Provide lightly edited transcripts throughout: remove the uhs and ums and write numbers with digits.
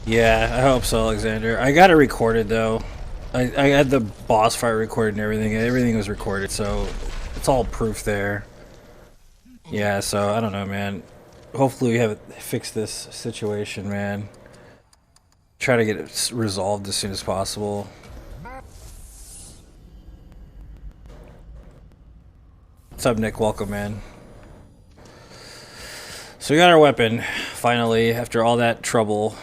Yeah, I hope so, Alexander. I got it recorded though. I had the boss fight recorded and everything. Everything was recorded, so it's all proof there. Yeah, so I don't know, man. Hopefully we have it fix this situation, man. Try to get it resolved as soon as possible. What's up, Nick? Welcome, man. So we got our weapon, finally, after all that trouble.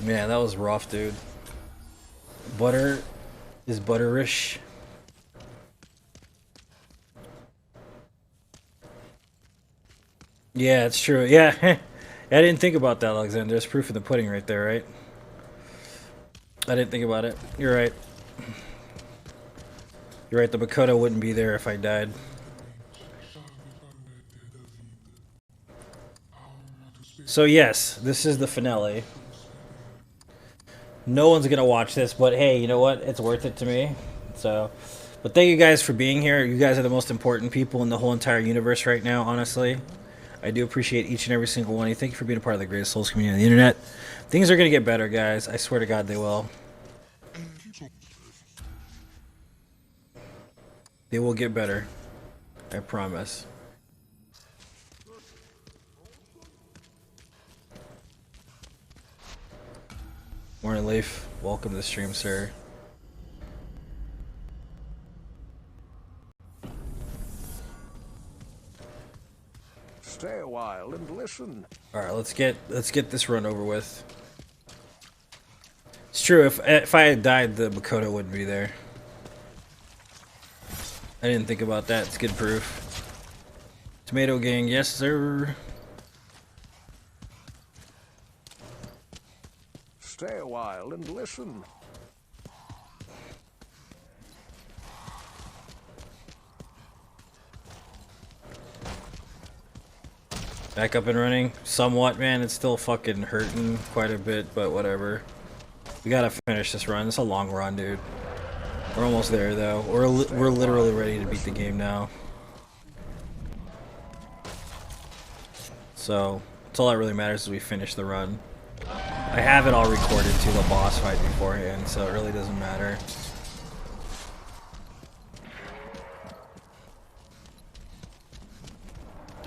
Man, that was rough, dude. Butter is butterish. Yeah, it's true. Yeah, I didn't think about that, Alexander. There's proof in the pudding right there, right? I didn't think about it. You're right. You're right, the Makoto wouldn't be there if I died. So yes, this is the finale. No one's gonna watch this, but hey, you know what? It's worth it to me. So, but thank you guys for being here. You guys are the most important people in the whole entire universe right now, honestly. I do appreciate each and every single one of you. Thank you for being a part of the greatest Souls community on the internet. Things are gonna get better, guys. I swear to God they will. They will get better. I promise. Morning, Leaf. Welcome to the stream, sir. Stay a while and listen. All right, let's get this run over with. It's true. If I had died, the Makoto wouldn't be there. I didn't think about that. It's good proof. Tomato gang, yes sir. Stay a while and listen. Back up and running. Somewhat, man. It's still fucking hurting quite a bit, but whatever. We gotta finish this run. It's a long run, dude. We're almost there, though. We're literally ready to beat the game now. So, that's all that really matters is we finish the run. I have it all recorded to the boss fight beforehand, so it really doesn't matter.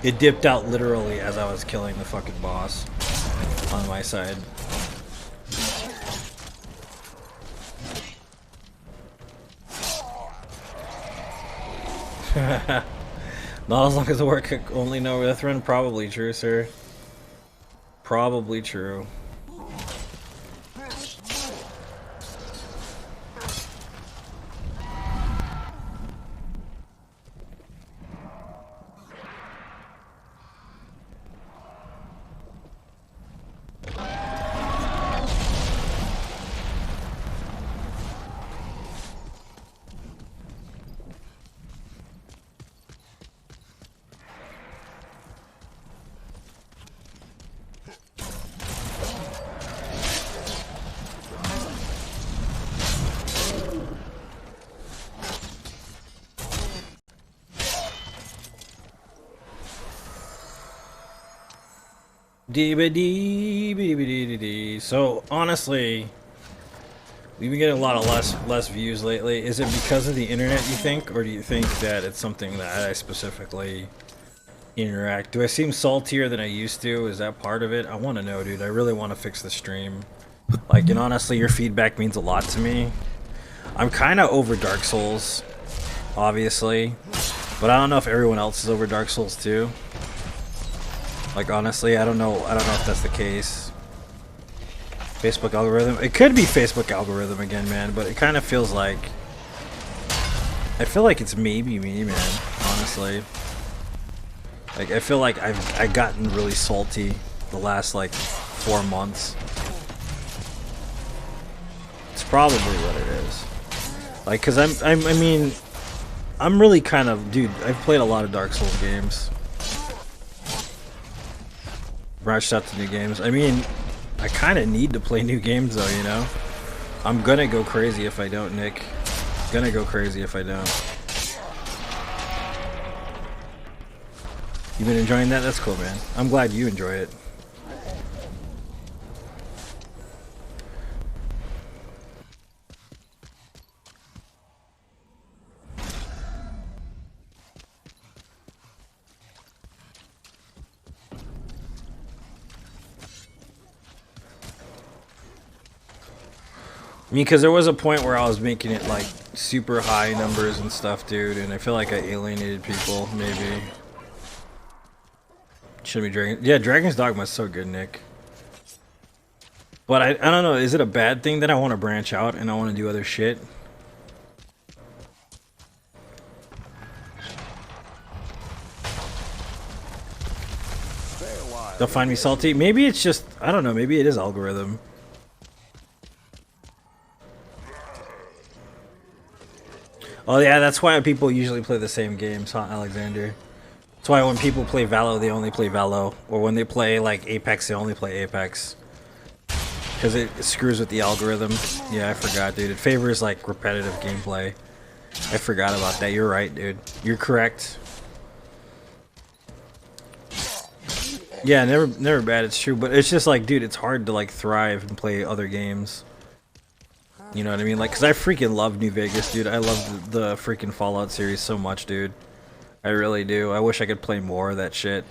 It dipped out literally as I was killing the fucking boss on my side. Not as long as the work only know death run. Probably true, sir. Probably true. So honestly, we've been getting a lot of less views lately. Is it because of the internet, you think, or do you think that it's something that I specifically interact? Do I seem saltier than I used to? Is that part of it? I want to know, dude. I really want to fix the stream. Like, and honestly, your feedback means a lot to me. I'm kind of over Dark Souls, obviously, but I don't know if everyone else is over Dark Souls too. Like, honestly, I don't know if that's the case. Facebook algorithm. It could be Facebook algorithm again, man, but it kind of feels like... I feel like it's maybe me, man, honestly. Like, I feel like I've gotten really salty the last, like, 4 months. It's probably what it is. Like, cause I mean, I'm really kind of, dude, I've played a lot of Dark Souls games. branched out to new games. I mean, I kind of need to play new games though, you know? I'm gonna go crazy if I don't, Nick. Gonna go crazy if I don't. You been enjoying that? That's cool, man. I'm glad you enjoy it. I mean, because there was a point where I was making it like super high numbers and stuff, dude, and I feel like I alienated people, maybe. Should be Dragon. Yeah, Dragon's Dogma is so good, Nick. But I don't know, is it a bad thing that I want to branch out and I want to do other shit? They'll find me salty? Maybe it's just, I don't know, maybe it is algorithm. Oh yeah, that's why people usually play the same games, huh, Alexander? That's why when people play Valo, they only play Valo. Or when they play, like, Apex, they only play Apex. Because it screws with the algorithm. Yeah, I forgot, dude. It favors, like, repetitive gameplay. I forgot about that. You're right, dude. You're correct. Yeah, never bad, it's true. But it's just like, dude, it's hard to, like, thrive and play other games. You know what I mean? Like, because I freaking love New Vegas, dude. I love the freaking Fallout series so much, dude. I really do. I wish I could play more of that shit.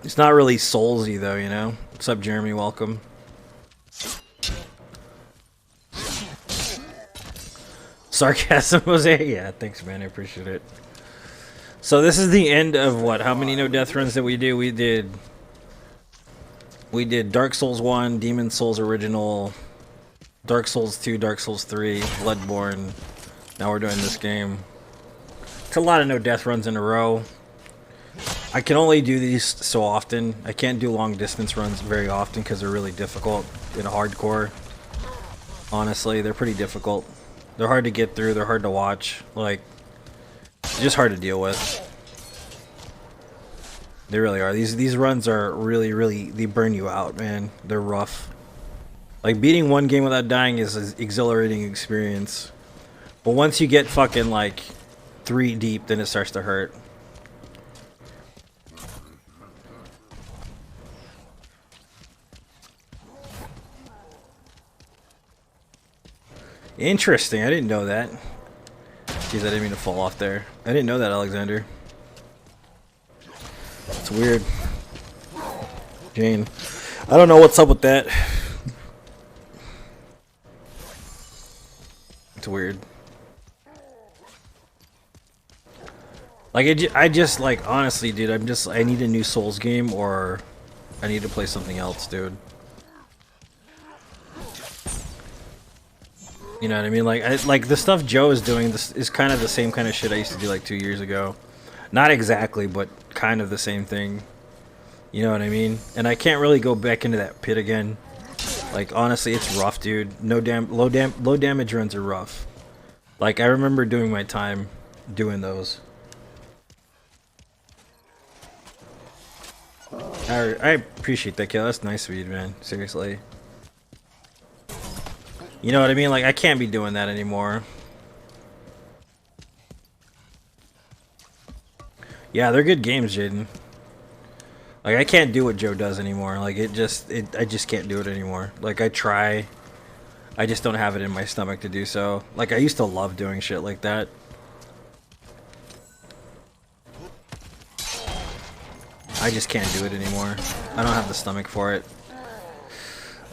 It's not really Soulsy, though, you know? What's up, Jeremy? Welcome. Sarcasm, Jose? Yeah, thanks, man. I appreciate it. So this is the end of what? How many no death runs did we do? We did Dark Souls 1, Demon Souls Original, Dark Souls 2, Dark Souls 3, Bloodborne. Now we're doing this game. It's a lot of no death runs in a row. I can only do these so often. I can't do long distance runs very often because they're really difficult in hardcore. Honestly, they're pretty difficult. They're hard to get through, they're hard to watch. Like, just hard to deal with. They really are. These runs are really, they burn you out, man. They're rough. Like, beating one game without dying is an exhilarating experience. But once you get fucking, like, 3 deep, then it starts to hurt. Interesting, I didn't know that. Jeez, I didn't mean to fall off there. I didn't know that, Alexander. It's weird. Jane. I don't know what's up with that. It's weird. Like, I just, like, honestly, dude, I need a new Souls game, or I need to play something else, dude. You know what I mean? Like the stuff Joe is doing is kind of the same kind of shit I used to do like 2 years ago. Not exactly, but kind of the same thing. You know what I mean? And I can't really go back into that pit again. Like, honestly, it's rough, dude. Low damage runs are rough. Like, I remember doing my time doing those. I appreciate that, kill. That's nice of you, man. Seriously. You know what I mean? Like, I can't be doing that anymore. Yeah, they're good games, Jaden. Like, I can't do what Joe does anymore. Like, I just can't do it anymore. Like, I try. I just don't have it in my stomach to do so. Like, I used to love doing shit like that. I just can't do it anymore. I don't have the stomach for it.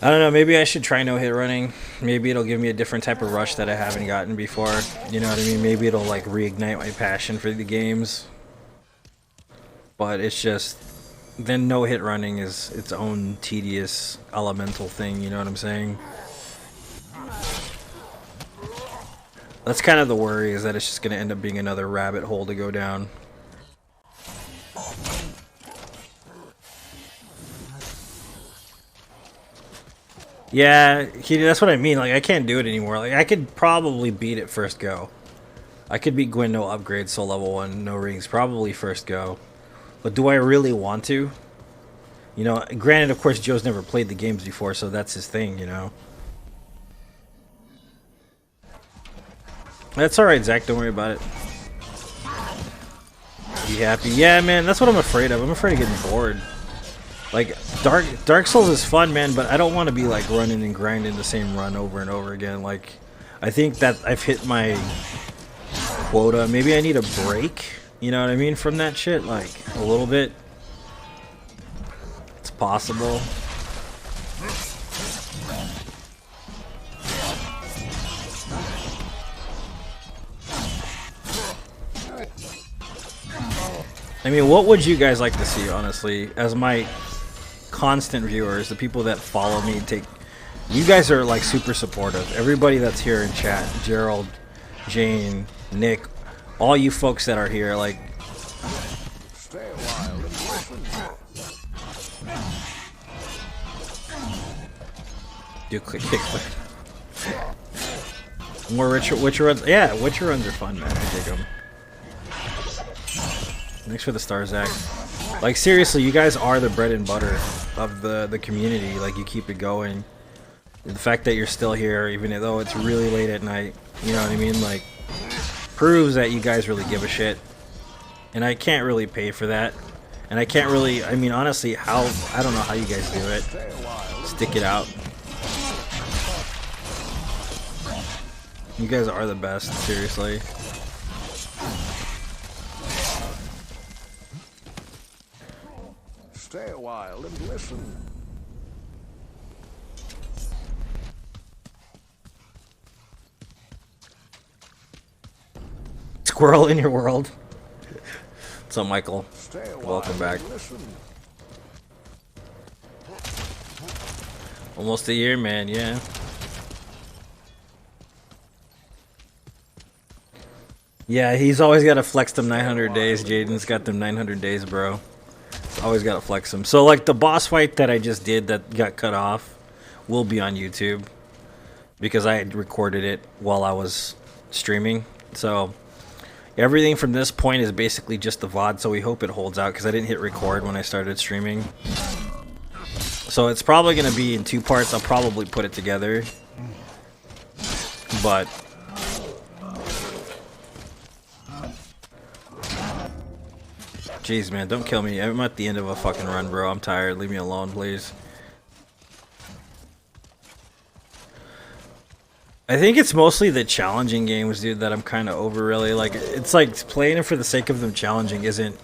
I don't know, maybe I should try no-hit running. Maybe it'll give me a different type of rush that I haven't gotten before. You know what I mean? Maybe it'll, like, reignite my passion for the games. But it's just... Then no-hit running is its own tedious, elemental thing, you know what I'm saying? That's kind of the worry, is that it's just going to end up being another rabbit hole to go down. Yeah, that's what I mean. Like, I can't do it anymore. Like, I could probably beat it first go. I could beat Gwyn, no upgrades, so level 1, no rings. Probably first go. But do I really want to? You know, granted, of course, Joe's never played the games before, so that's his thing, you know. That's alright, Zach. Don't worry about it. Be happy. Yeah, man, that's what I'm afraid of. I'm afraid of getting bored. Like, Dark Souls is fun, man, but I don't want to be, like, running and grinding the same run over and over again. Like, I think that I've hit my quota. Maybe I need a break, you know what I mean, from that shit, like, a little bit. It's possible. I mean, what would you guys like to see, honestly, as my constant viewers, the people that follow me, you guys are like super supportive. Everybody that's here in chat, Gerald, Jane, Nick, all you folks that are here, like, Stay a while and listen. do kick. More Witcher runs. Yeah, Witcher runs are fun, man. I dig them. Thanks for the stars, Zach. Like, seriously, you guys are the bread and butter of the community. Like, you keep it going. The fact that you're still here, even though it's really late at night, you know what I mean? Like, proves that you guys really give a shit. And I can't really pay for that. And I can't really, I mean, honestly, I don't know how you guys do it. Stick it out. You guys are the best, seriously. Stay a while and listen. Squirrel in your world. What's up, Michael? Stay a Welcome while back. and listen. Almost a year, man, yeah. Yeah, he's always got to flex them 900 days. Jaden's got them 900 days, bro. Always got to flex them. So, like, the boss fight that I just did that got cut off will be on YouTube. Because I had recorded it while I was streaming. So, everything from this point is basically just the VOD. So, we hope it holds out. Because I didn't hit record when I started streaming. So, it's probably going to be in 2 parts. I'll probably put it together. But... jeez, man, don't kill me. I'm at the end of a fucking run, bro. I'm tired. Leave me alone, please. I think it's mostly the challenging games, dude, that I'm kind of over, really. Like, it's like playing it for the sake of them challenging isn't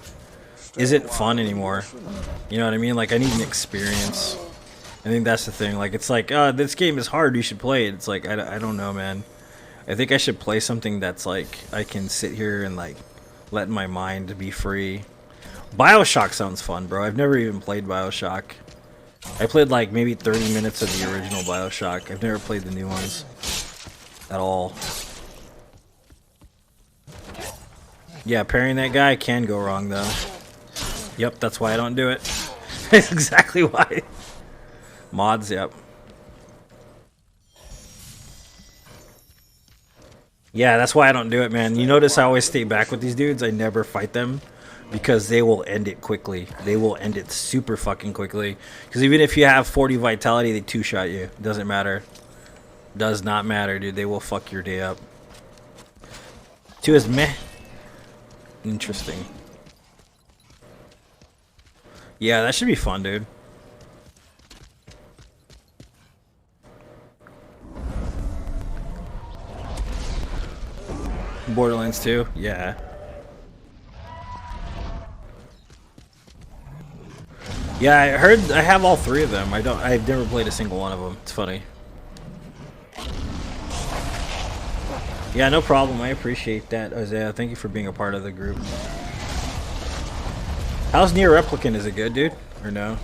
fun anymore. You know what I mean? Like, I need an experience. I think that's the thing. Like, it's like, this game is hard. You should play it. It's like, I don't know, man. I think I should play something that's like, I can sit here and, like, let my mind be free. BioShock sounds fun, bro. I've never even played BioShock. I played like maybe 30 minutes of the original BioShock. I've never played the new ones at all. Yeah, parrying that guy can go wrong, though. Yep, that's why I don't do it. That's exactly why. Mods, yep. Yeah, that's why I don't do it, man. You notice I always stay back with these dudes. I never fight them. Because they will end it quickly. They will end it super fucking quickly. Because even if you have 40 vitality, they 2-shot you. Doesn't matter. Does not matter, dude. They will fuck your day up. 2 is meh. Interesting. Yeah, that should be fun, dude. Borderlands 2? Yeah. Yeah, I heard I have all 3 of them. I've never played a single one of them. It's funny. Yeah, no problem. I appreciate that, Isaiah. Thank you for being a part of the group. How's Nier Replicant? Is it good, dude? Or no?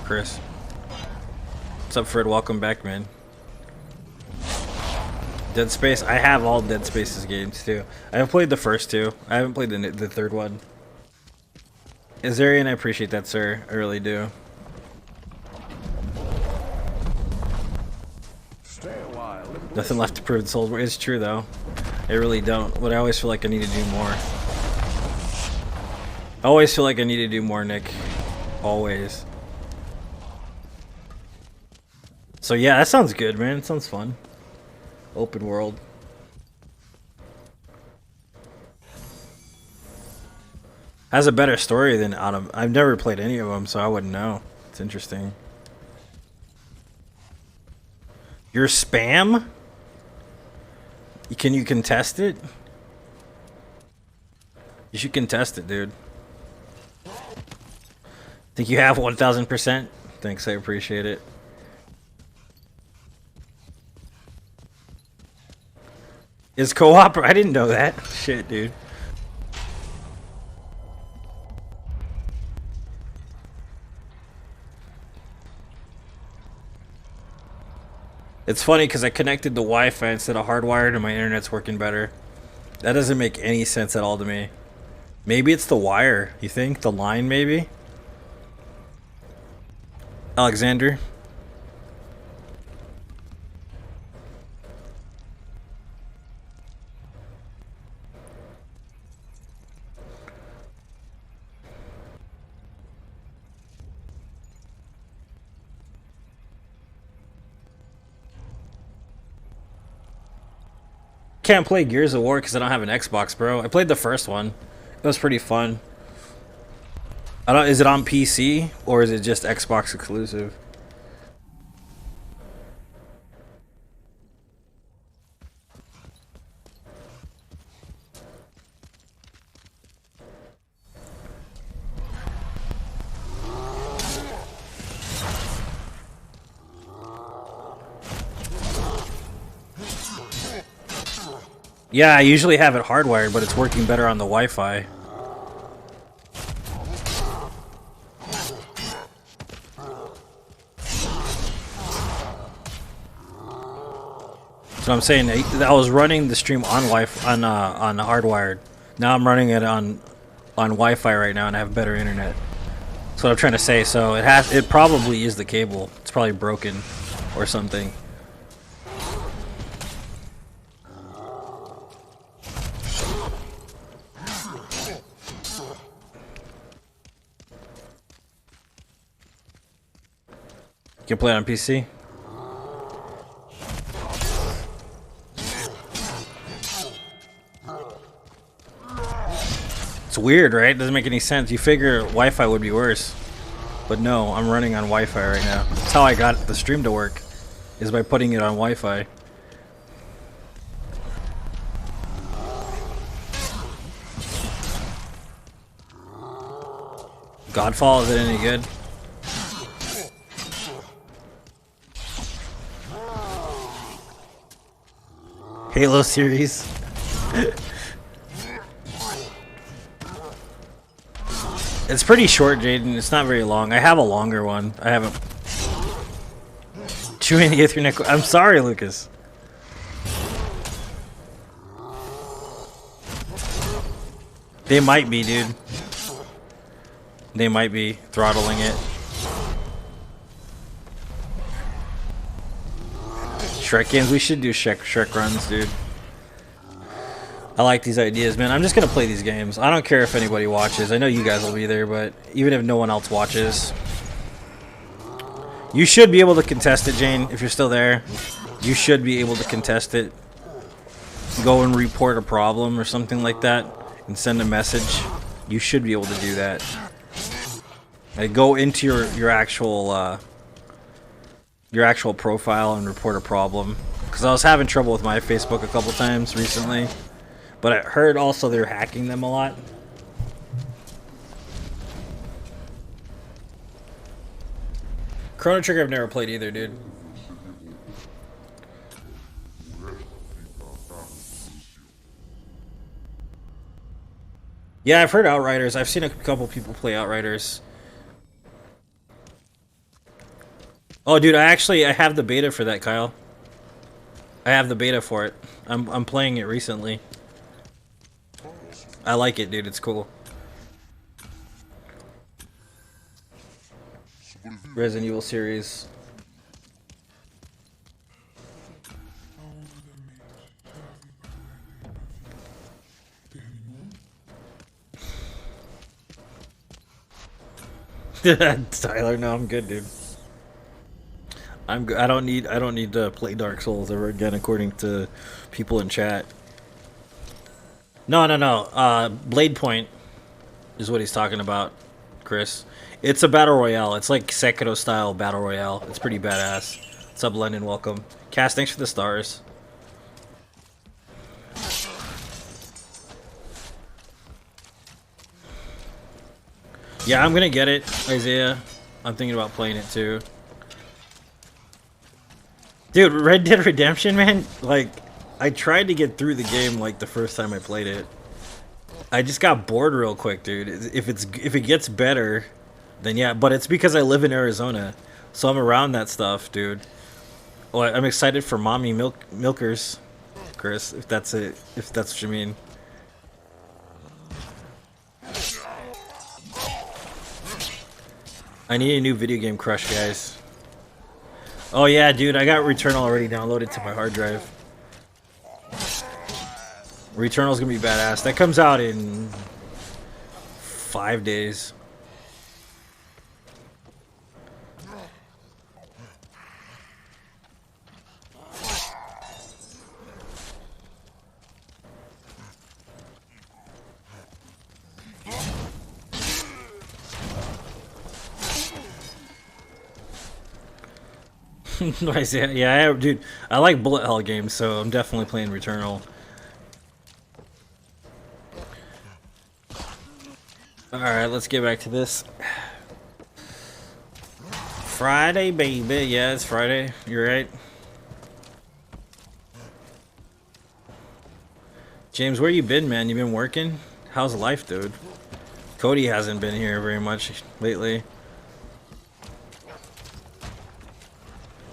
Chris. What's up, Fred? Welcome back, man. Dead Space. I have all Dead Space's games, too. I have played the first 2. I haven't played the third one. Azarian, I appreciate that, sir. I really do. Stay a while. Nothing left to prove in Soulsborne. It's true, though. I really don't. But I always feel like I need to do more. I always feel like I need to do more, Nick. Always. So yeah, that sounds good, man. It sounds fun. Open world. Has a better story than Autumn. I've never played any of them, so I wouldn't know. It's interesting. Your spam? Can you contest it? You should contest it, dude. Think you have 1000%? Thanks, I appreciate it. Is co-op? I didn't know that. Shit, dude. It's funny because I connected the Wi-Fi instead of hardwired and my internet's working better. That doesn't make any sense at all to me. Maybe it's the wire, you think? The line, maybe? Alexander? Can't play Gears of War because I don't have an Xbox, bro. I played the first one. It was pretty fun. I don't. Is it on PC or is it just Xbox exclusive? Yeah, I usually have it hardwired, but it's working better on the Wi-Fi. So I'm saying I was running the stream on Wi-Fi on hardwired. Now I'm running it on Wi-Fi right now, and I have better internet. That's what I'm trying to say. So it probably is the cable. It's probably broken or something. You can play it on PC? It's weird, right? Doesn't make any sense. You figure Wi-Fi would be worse. But no, I'm running on Wi-Fi right now. That's how I got the stream to work, is by putting it on Wi-Fi. Godfall, is it any good? Halo series. It's pretty short, Jaden. It's not very long. I have a longer one. I haven't. Chewing the Ethernet. I'm sorry, Lucas. They might be, dude. They might be throttling it. Shrek games. We should do Shrek runs, dude. I like these ideas, man. I'm just gonna play these games. I don't care if anybody watches. I know you guys will be there, but even if no one else watches, you should be able to contest it, Jane. If you're still there, you should be able to contest it. Go and report a problem or something like that, and send a message. You should be able to do that. Like, go into your actual profile and report a problem. Because I was having trouble with my Facebook a couple times recently. But I heard also they're hacking them a lot. Chrono Trigger I've never played either, dude. Yeah, I've heard Outriders. I've seen a couple people play Outriders. Oh, dude, I have the beta for that, Kyle. I have the beta for it. I'm playing it recently. I like it, dude. It's cool. Resident Evil series. Tyler, no, I'm good, dude. I'm good. I don't need to play Dark Souls ever again, according to people in chat. No, no, no. Blade Point is what he's talking about, Chris. It's a battle royale. It's like Sekiro style battle royale. It's pretty badass. What's up, London? Welcome. Cass, thanks for the stars. Yeah, I'm gonna get it, Isaiah. I'm thinking about playing it too. Dude, Red Dead Redemption, man, like, I tried to get through the game like the first time I played it. I just got bored real quick, dude. If it gets better, then yeah, but it's because I live in Arizona, so I'm around that stuff, dude. Well, I'm excited for mommy milkers, Chris, if that's it, if that's what you mean. I need a new video game crush, guys. Oh yeah, dude, I got Returnal already downloaded to my hard drive. Returnal's gonna be badass. That comes out in 5 days. Nice, yeah, dude. I like bullet hell games, so I'm definitely playing Returnal. Alright, let's get back to this. Friday, baby. Yeah, it's Friday. You're right. James, where you been, man? You been working? How's life, dude? Cody hasn't been here very much lately.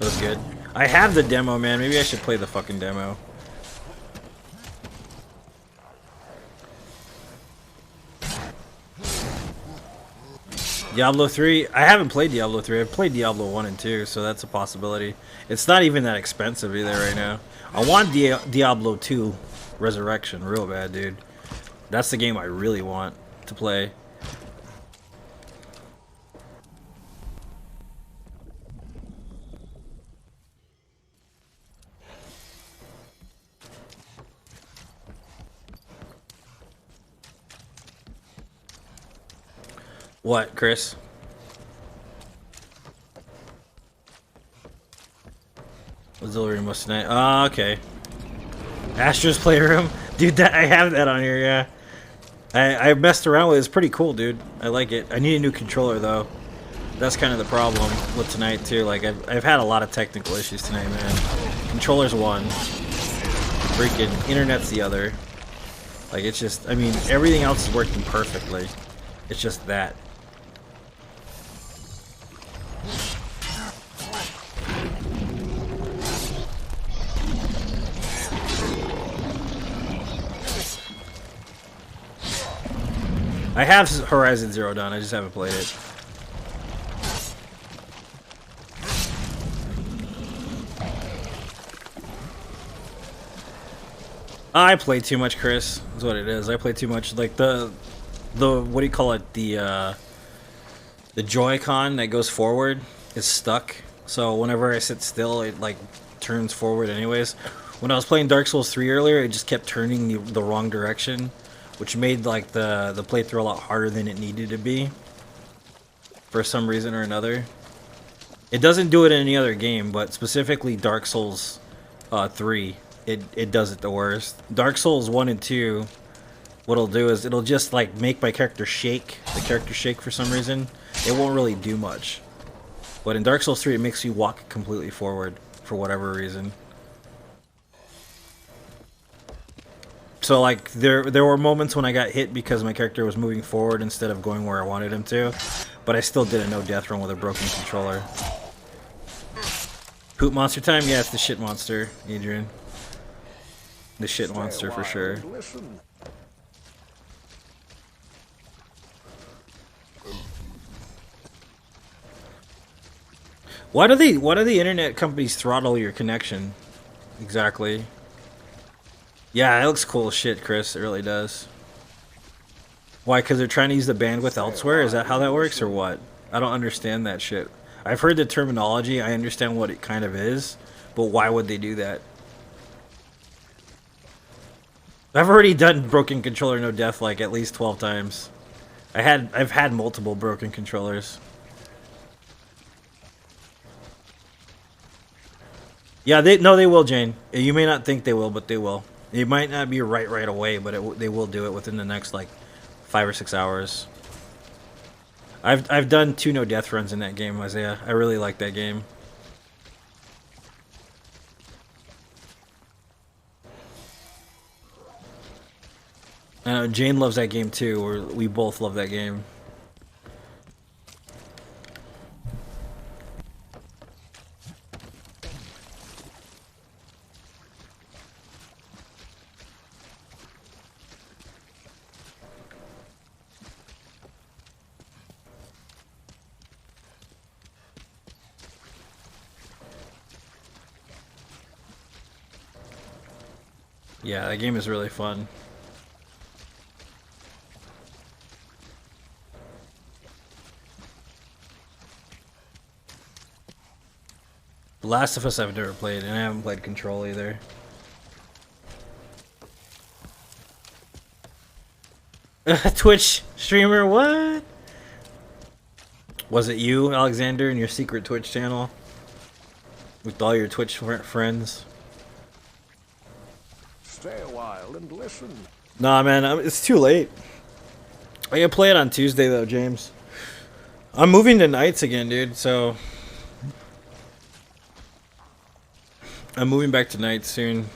That was good. I have the demo, man. Maybe I should play the fucking demo. Diablo 3? I haven't played Diablo 3. I've played Diablo 1 and 2, so that's a possibility. It's not even that expensive either right now. I want Diablo 2 Resurrection real bad, dude. That's the game I really want to play. What, Chris? Auxiliary must tonight. Oh, okay. Astro's Playroom? Dude, I have that on here, yeah. I messed around with it. It's pretty cool, dude. I like it. I need a new controller, though. That's kind of the problem with tonight, too. Like, I've had a lot of technical issues tonight, man. Controller's one. Freaking internet's the other. Like, it's just... I mean, everything else is working perfectly. It's just that. I have Horizon Zero Dawn, I just haven't played it. I play too much, Chris. Is what it is. I play too much. Like the what do you call it? The Joy-Con that goes forward is stuck. So whenever I sit still, it like turns forward anyways. When I was playing Dark Souls 3 earlier, it just kept turning the wrong direction, which made like the playthrough a lot harder than it needed to be for some reason or another. It doesn't do it in any other game, but specifically Dark Souls 3, it does it the worst. Dark Souls 1 and 2, what it'll do is it'll just like make my character shake, the character shake for some reason. It won't really do much. But in Dark Souls 3, it makes you walk completely forward for whatever reason. So like there were moments when I got hit because my character was moving forward instead of going where I wanted him to, but I still did a no death run with a broken controller. Poop monster time? Yeah, it's the shit monster, Adrian. The shit monster for sure. Why do the internet companies throttle your connection? Exactly. Yeah, it looks cool as shit, Chris. It really does. Why? Because they're trying to use the bandwidth elsewhere? Is that how that works, or what? I don't understand that shit. I've heard the terminology. I understand what it kind of is, but why would they do that? I've already done broken controller no death like at least 12 times. I've had multiple broken controllers. Yeah, they will, Jane. You may not think they will, but they will. It might not be right away, but they will do it within the next like 5 or 6 hours. I've done 2 no death runs in that game, Isaiah. I really like that game. I know Jane loves that game too. We both love that game. Yeah, that game is really fun. The Last of Us I've never played, and I haven't played Control either. Twitch streamer, what? Was it you, Alexander, in your secret Twitch channel? With all your Twitch friends? Stay a while and listen. Nah, man, it's too late. I can play it on Tuesday, though, James. I'm moving to nights again, dude, so... I'm moving back to nights soon.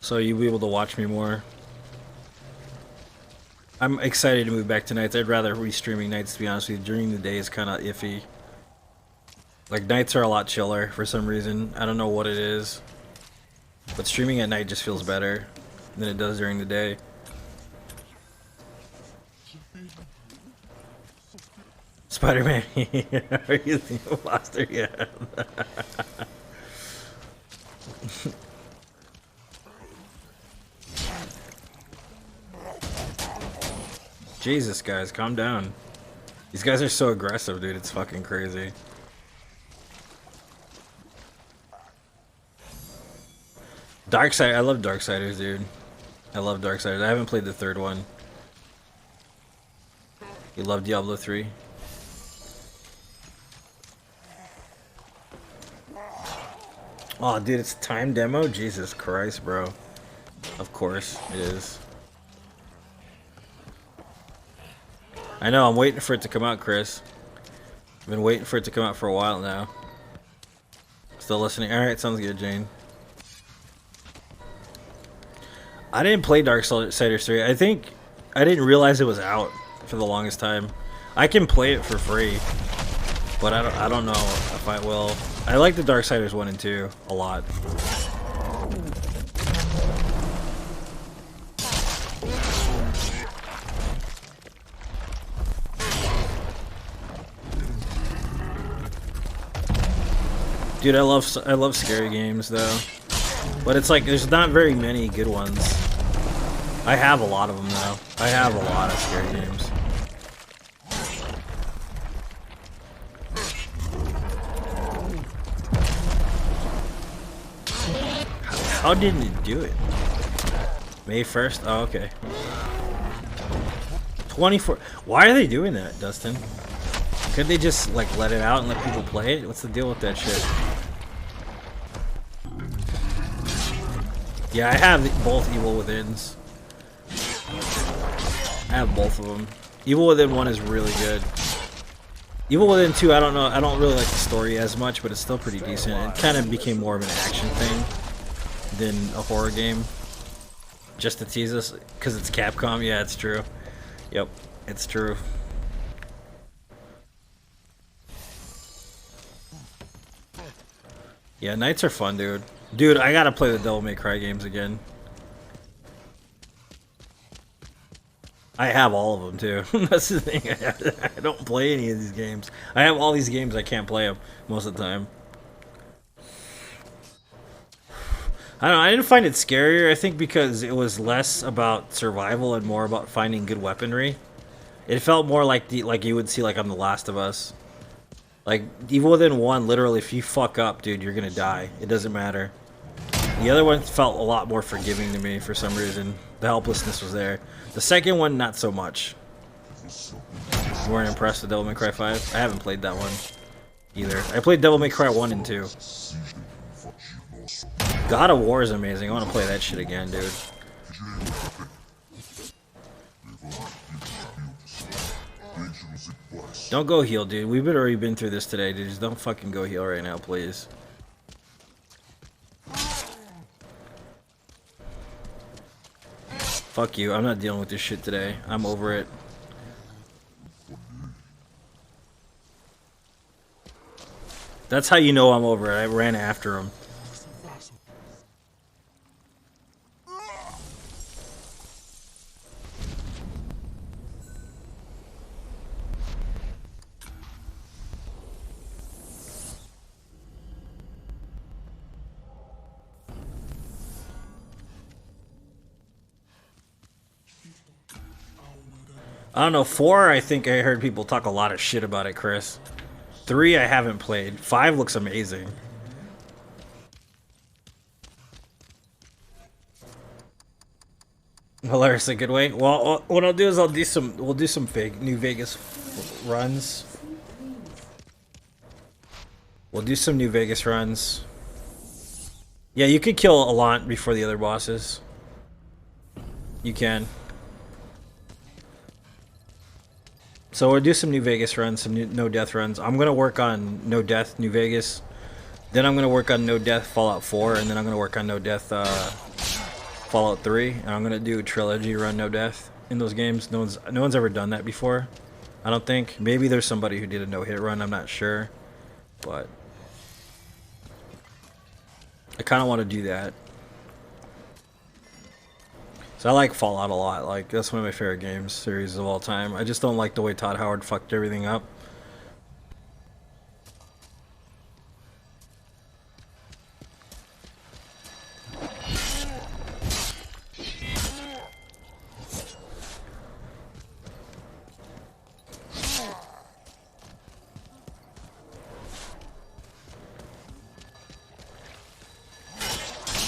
So you'll be able to watch me more. I'm excited to move back to nights. I'd rather be streaming nights, to be honest with you. During the day is kind of iffy. Like, nights are a lot chiller for some reason. I don't know what it is. But streaming at night just feels better than it does during the day. Spider-Man. Are you the imposter? Yeah. Jesus, guys, calm down. These guys are so aggressive, dude. It's fucking crazy. Darkside, I love Darksiders, dude. I love Darksiders. I haven't played the 3rd one. You love Diablo 3? Oh, dude, it's a time demo? Jesus Christ, bro. Of course it is. I know, I'm waiting for it to come out, Chris. I've been waiting for it to come out for a while now. Still listening? Alright, sounds good, Jane. I didn't play Darksiders 3. I think I didn't realize it was out for the longest time. I can play it for free, but I don't know if I will. I like the Darksiders 1 and 2 a lot. Dude, I love scary games though, but it's like there's not very many good ones. I have a lot of them though. I have a lot of scary games. How did it do it? May 1st? Oh, okay. 24. Why are they doing that, Dustin? Could they just like let it out and let people play it? What's the deal with that shit? Yeah, I have both Evil Withins. I have both of them. Evil Within 1 is really good. Evil Within 2, I don't know. I don't really like the story as much, but it's still pretty decent. It kind of became more of an action thing than a horror game. Just to tease us, because it's Capcom. Yeah, it's true. Yep, it's true. Yeah, nights are fun, dude. Dude, I gotta play the Devil May Cry games again. I have all of them, too. That's the thing. I don't play any of these games. I have all these games, I can't play them most of the time. I don't know, I didn't find it scarier, I think because it was less about survival and more about finding good weaponry. It felt more like like you would see like on The Last of Us. Like Evil Within 1, literally, if you fuck up, dude, you're gonna die. It doesn't matter. The other one felt a lot more forgiving to me for some reason. The helplessness was there. The second one, not so much. You weren't impressed with Devil May Cry 5? I haven't played that one either. I played Devil May Cry 1 and 2. God of War is amazing. I want to play that shit again, dude. Don't go heal, dude. We've already been through this today, dude. Just don't fucking go heal right now, please. Fuck you. I'm not dealing with this shit today. I'm over it. That's how you know I'm over it. I ran after him. I don't know, 4, I think I heard people talk a lot of shit about it, Chris. 3, I haven't played. 5 looks amazing. Hilariously good way. Well, what I'll do is we'll do some New Vegas runs. We'll do some New Vegas runs. Yeah, you could kill Alant before the other bosses. You can. So we'll do some New Vegas runs, some no death runs. I'm gonna work on no death New Vegas. Then I'm gonna work on no death Fallout 4, and then I'm gonna work on no death Fallout 3. And I'm gonna do a trilogy run no death in those games. No one's ever done that before. I don't think. Maybe there's somebody who did a no hit run. I'm not sure, but I kind of want to do that. So I like Fallout a lot. Like, that's one of my favorite games series of all time. I just don't like the way Todd Howard fucked everything up.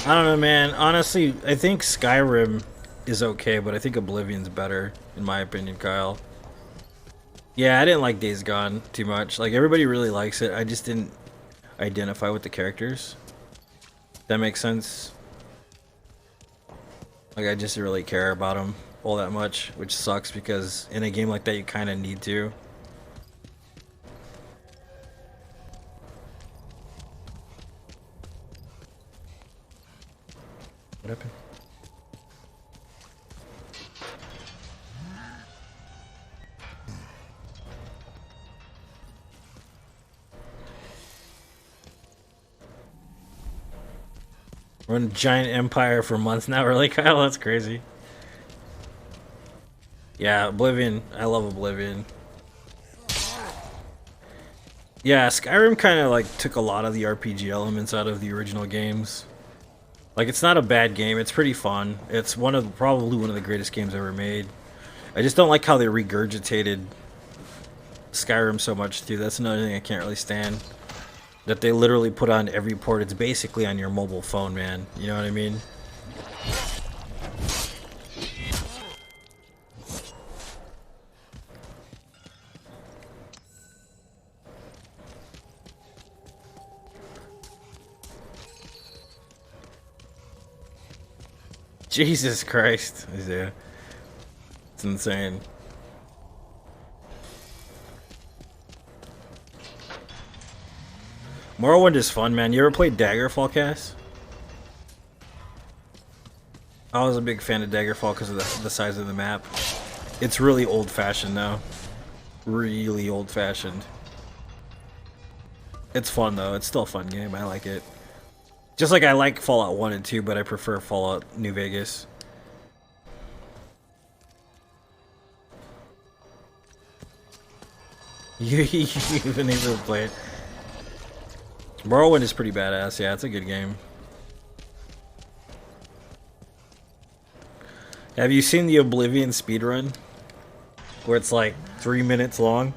I don't know, man. Honestly, I think Skyrim is okay, but I think Oblivion's better, in my opinion, Kyle. Yeah, I didn't like Days Gone too much. Like, everybody really likes it. I just didn't identify with the characters. That makes sense. Like, I just didn't really care about them all that much, which sucks because in a game like that, you kind of need to. What happened? Run a giant empire for months now, really, Kyle? That's crazy. Yeah, Oblivion. I love Oblivion. Yeah, Skyrim kind of like took a lot of the RPG elements out of the original games. Like, it's not a bad game. It's pretty fun. It's probably one of the greatest games ever made. I just don't like how they regurgitated Skyrim so much, too. That's another thing I can't really stand. That they literally put on every port. It's basically on your mobile phone, man. You know what I mean? Jesus Christ, Isaiah. It's insane. Morrowind is fun, man. You ever played Daggerfall, Cass? I was a big fan of Daggerfall because of the size of the map. It's really old-fashioned, though. Really old-fashioned. It's fun, though. It's still a fun game. I like it. Just like I like Fallout 1 and 2, but I prefer Fallout New Vegas. You've been able to play it. Morrowind is pretty badass. Yeah, it's a good game. Have you seen the Oblivion speedrun? where it's like 3 minutes long.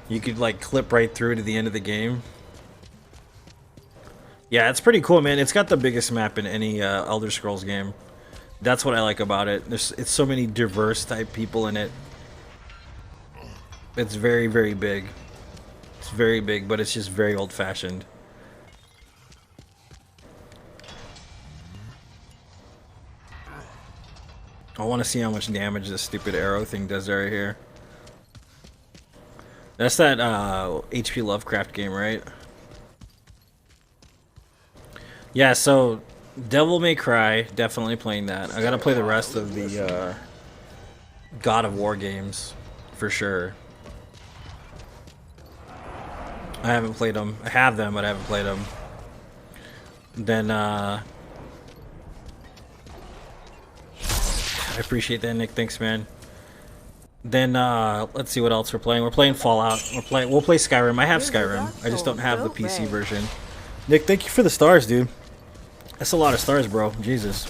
You could like clip right through to the end of the game. Yeah, it's pretty cool, man. It's got the biggest map in any Elder Scrolls game. That's what I like about it. It's so many diverse type people in it. It's very, very big. It's very big, but it's just very old-fashioned. I want to see how much damage this stupid arrow thing does right here. That's that HP Lovecraft game, right? Yeah, so Devil May Cry, definitely playing that. I gotta play the rest of the God of War games, for sure. I haven't played them. I have them, but I haven't played them. Then, I appreciate that, Nick. Thanks, man. Then, let's see what else we're playing. We're playing Fallout. We'll play Skyrim. I have Skyrim. I just don't have the PC version. Nick, thank you for the stars, dude. That's a lot of stars, bro. Jesus.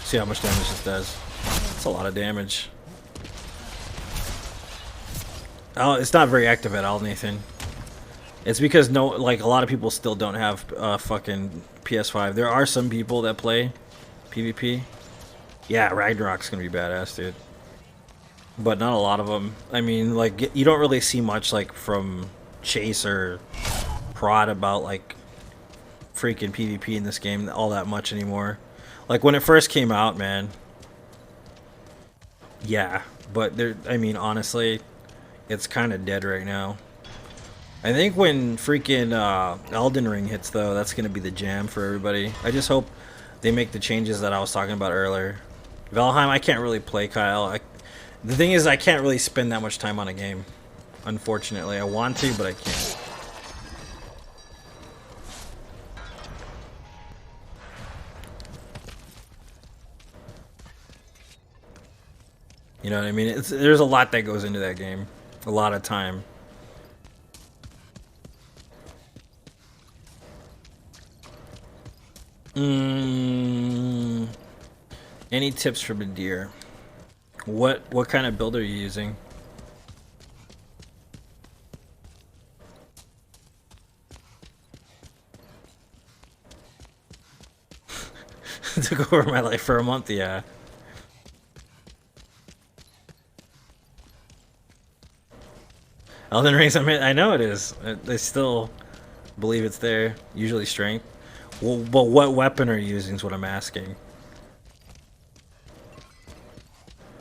See how much damage this does. It's a lot of damage. Oh, it's not very active at all, Nathan. It's because a lot of people still don't have fucking PS5. There are some people that play PvP. Yeah, Ragnarok's gonna be badass, dude. But not a lot of them. I mean, like, you don't really see much, like, from Chase or Prod about, like, freaking PvP in this game all that much anymore. Like, when it first came out, man. Yeah, but I mean, honestly, it's kind of dead right now. I think when freaking Elden Ring hits, though, that's going to be the jam for everybody. I just hope they make the changes that I was talking about earlier. Valheim, I can't really play, Kyle. The thing is, I can't really spend that much time on a game. Unfortunately, I want to, but I can't. You know what I mean? There's a lot that goes into that game. A lot of time. Any tips for Badir? What kind of build are you using? Took over my life for a month, yeah. Elden Ring's, I know it is. I still believe it's there. Usually strength. Well, but what weapon are you using is what I'm asking.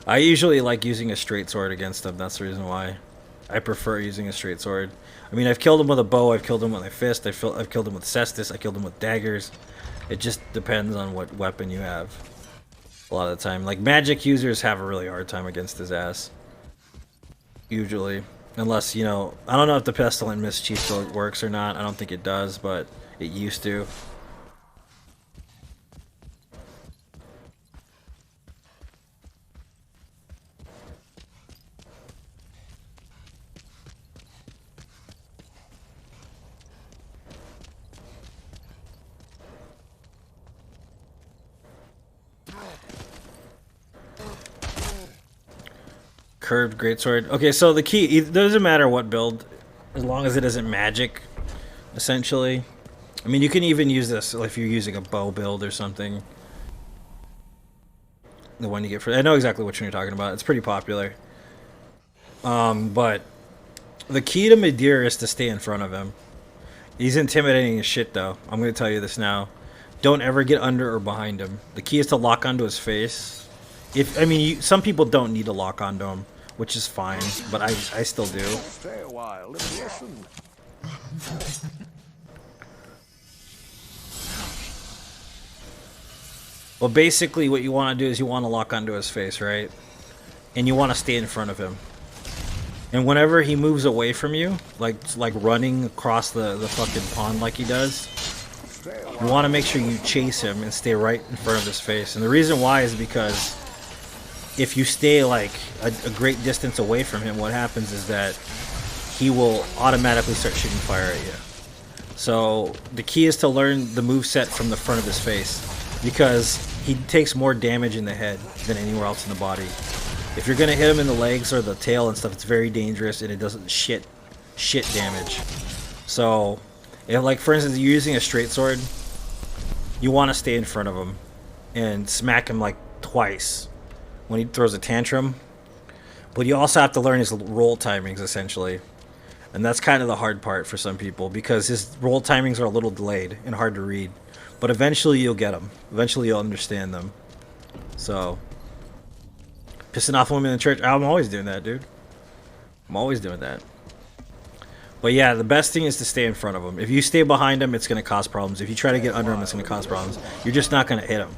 I usually like using a straight sword against them. That's the reason why. I prefer using a straight sword. I mean, I've killed him with a bow. I've killed him with a fist. I've killed him with cestus. I killed him with daggers. It just depends on what weapon you have. A lot of the time. Like, magic users have a really hard time against his ass. Usually. Unless, you know, I don't know if the Pestilent Mischief still works or not. I don't think it does, but it used to. Curved greatsword. Okay, so the key, it doesn't matter what build, as long as it isn't magic, essentially. I mean, you can even use this if you're using a bow build or something. The one you get for... I know exactly which one you're talking about. It's pretty popular. But the key to Midir is to stay in front of him. He's intimidating as shit, though. I'm going to tell you this now. Don't ever get under or behind him. The key is to lock onto his face. Some people don't need to lock onto him, which is fine, but I still do. Stay a while and listen. Well, basically what you want to do is you want to lock onto his face, right? And you want to stay in front of him. And whenever he moves away from you, like running across the fucking pond like he does, you want to make sure you chase him and stay right in front of his face. And the reason why is because if you stay like a great distance away from him, what happens is that he will automatically start shooting fire at you. So the key is to learn the moveset from the front of his face, because he takes more damage in the head than anywhere else in the body. If you're gonna hit him in the legs or the tail and stuff, it's very dangerous and it doesn't shit damage. So, if, like for instance, you're using a straight sword, you want to stay in front of him and smack him like twice when he throws a tantrum. But you also have to learn his roll timings essentially, and that's kind of the hard part for some people because his roll timings are a little delayed and hard to read. But eventually you'll get them. Eventually you'll understand them. So, pissing off women in church, I'm always doing that, dude. I'm always doing that. But yeah, the best thing is to stay in front of him. If you stay behind him, it's going to cause problems. If you try to get under him, it's going to cause problems. You're just not going to hit him.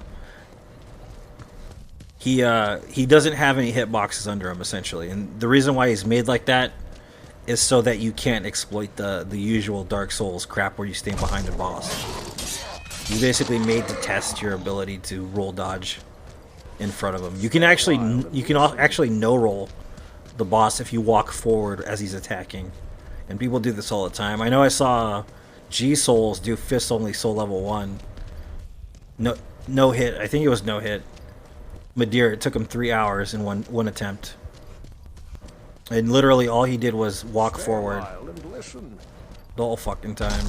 He doesn't have any hitboxes under him, essentially. And the reason why he's made like that is so that you can't exploit the usual Dark Souls crap where you stay behind a boss. You basically made to test your ability to roll dodge in front of him. You can actually no roll the boss if you walk forward as he's attacking. And people do this all the time. I know I saw G Souls do fist only soul level 1. No hit. I think it was no hit. Madeira, it took him 3 hours in one attempt. And literally all he did was walk forward the whole fucking time.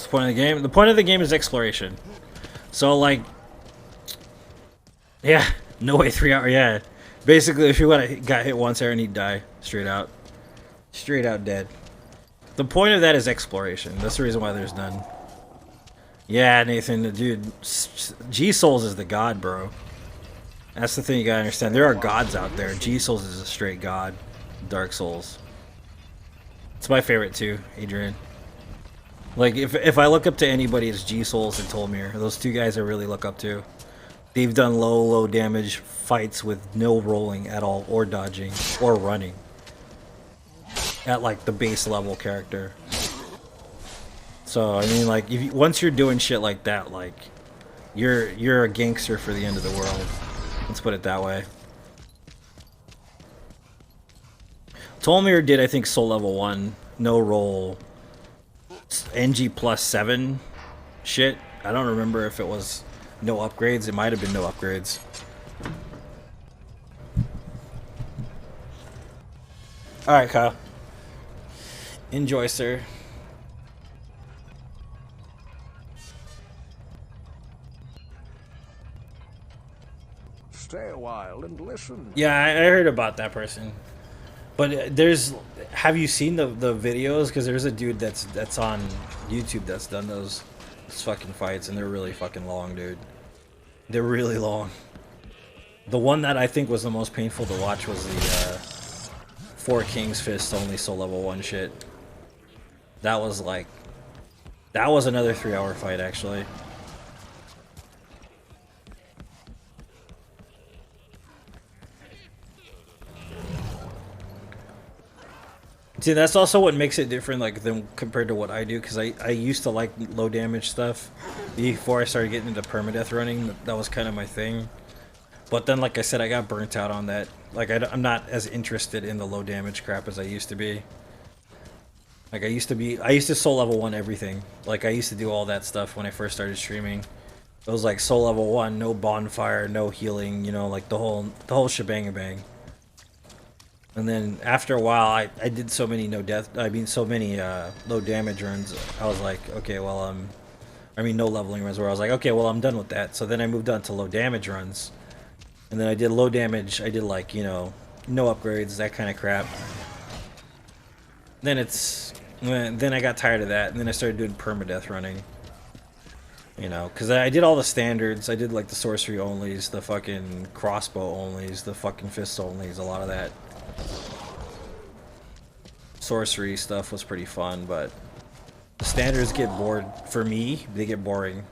Point of the game. The point of the game is exploration. So like, yeah, no way 3 hours. Yeah, basically, if you got hit once, Aaron, he'd die straight out dead. The point of that is exploration. That's the reason why there's none. Yeah, Nathan, dude, G Souls is the god, bro. That's the thing you gotta understand. There are gods out there. G Souls is a straight god. Dark Souls. It's my favorite too, Adrian. Like, if I look up to anybody, it's G Souls and Tolmir. Those two guys I really look up to. They've done low damage fights with no rolling at all, or dodging, or running. At, like, the base level character. So, I mean, like, once you're doing shit like that, like, you're a gangster for the end of the world. Let's put it that way. Tolmir did, I think, soul level 1, no roll. NG plus 7 shit. I don't remember if it was no upgrades. It might have been no upgrades. Alright, Kyle. Enjoy, sir. Stay a while and listen. Yeah, I heard about that person. But have you seen the videos? Because there's a dude that's on YouTube that's done those fucking fights, and they're really fucking long, dude. They're really long. The one that I think was the most painful to watch was the Four Kings Fist only soul level 1 shit. That was another 3-hour fight, actually. See, that's also what makes it different, like, than compared to what I do, because I used to like low damage stuff before I started getting into permadeath running. That was kind of my thing. But then, like I said, I got burnt out on that. Like, I'm not as interested in the low damage crap as I used to be. Like, I used to soul level 1 everything. Like, I used to do all that stuff when I first started streaming. It was like soul level 1, no bonfire, no healing, you know, like the whole shebang-a-bang. And then after a while, I did so many low damage runs. I was like, okay, well, no leveling runs, where I was like, okay, well, I'm done with that. So then I moved on to low damage runs. And then I did low damage. I did, like, you know, no upgrades, that kind of crap. Then I got tired of that, and then I started doing permadeath running. You know, because I did all the standards. I did, like, the sorcery onlys, the fucking crossbow onlys, the fucking fist onlys, a lot of that. Sorcery stuff was pretty fun, but the standards get bored. For me, they get boring.